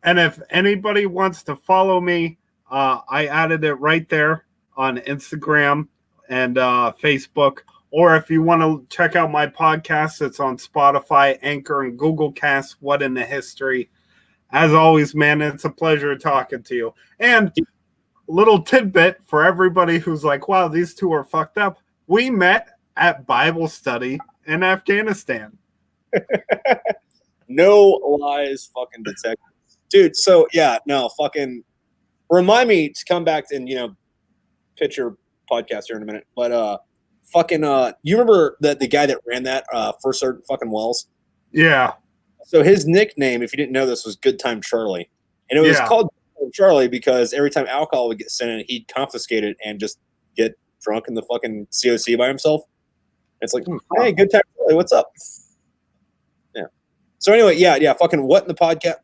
And if anybody wants to follow me, I added it right there on Instagram and Facebook. Or if you want to check out my podcast, it's on Spotify, Anchor, and Google Cast. What in the History. As always, man, it's a pleasure talking to you. And a little tidbit for everybody who's like, wow, these two are fucked up. We met at Bible study in Afghanistan. No lies, fucking detective. Dude, so, yeah, no, fucking remind me to come back and, pitch your podcast here in a minute. But, fucking you remember the guy that ran that First Sergeant fucking Wells? Yeah. So his nickname, if you didn't know this, was Good Time Charlie. And it was called Good Time Charlie because every time alcohol would get sent in, he'd confiscate it and just get drunk in the fucking COC by himself. It's like, hey, Good Time Charlie, what's up? Yeah. So anyway, yeah, fucking what in the podcast?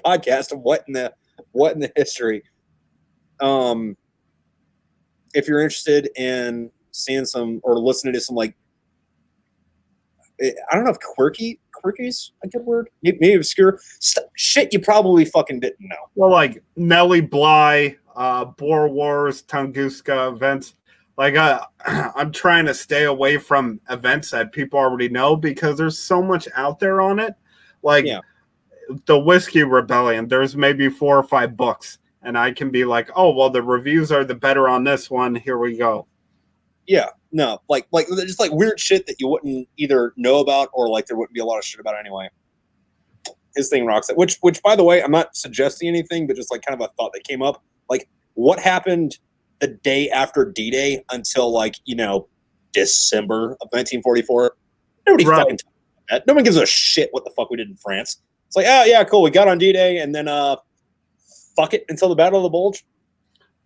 podcast of what in the history. If you're interested in seeing some or listening to some like, I don't know if quirky's a good word, maybe obscure shit you probably fucking didn't know. Well, like Nelly Bly, Boer Wars, Tunguska events. Like I'm trying to stay away from events that people already know because there's so much out there on it. Like the Whiskey Rebellion, there's maybe 4 or 5 books, and I can be like, oh well, the reviews are the better on this one. Here we go. Yeah, no, like just like weird shit that you wouldn't either know about or like there wouldn't be a lot of shit about anyway. His thing rocks it. Which by the way, I'm not suggesting anything, but just like kind of a thought that came up. Like, what happened the day after D-Day until like December of 1944? Nobody fucking talks about that. No one gives a shit what the fuck we did in France. It's like, oh yeah, cool, we got on D-Day, and then fuck it until the Battle of the Bulge.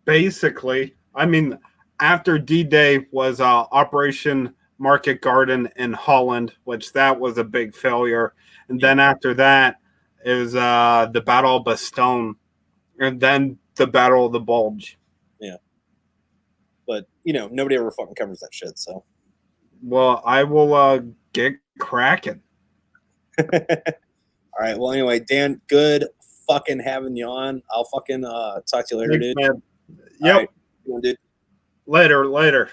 Basically, I mean, after D-Day was Operation Market Garden in Holland, which that was a big failure. And then after that is the Battle of Bastogne, and then the Battle of the Bulge. Yeah. But, nobody ever fucking covers that shit, so. Well, I will get cracking. All right. Well, anyway, Dan, good fucking having you on. I'll fucking talk to you later, dude. Man. Yep. Right. Dude. Later.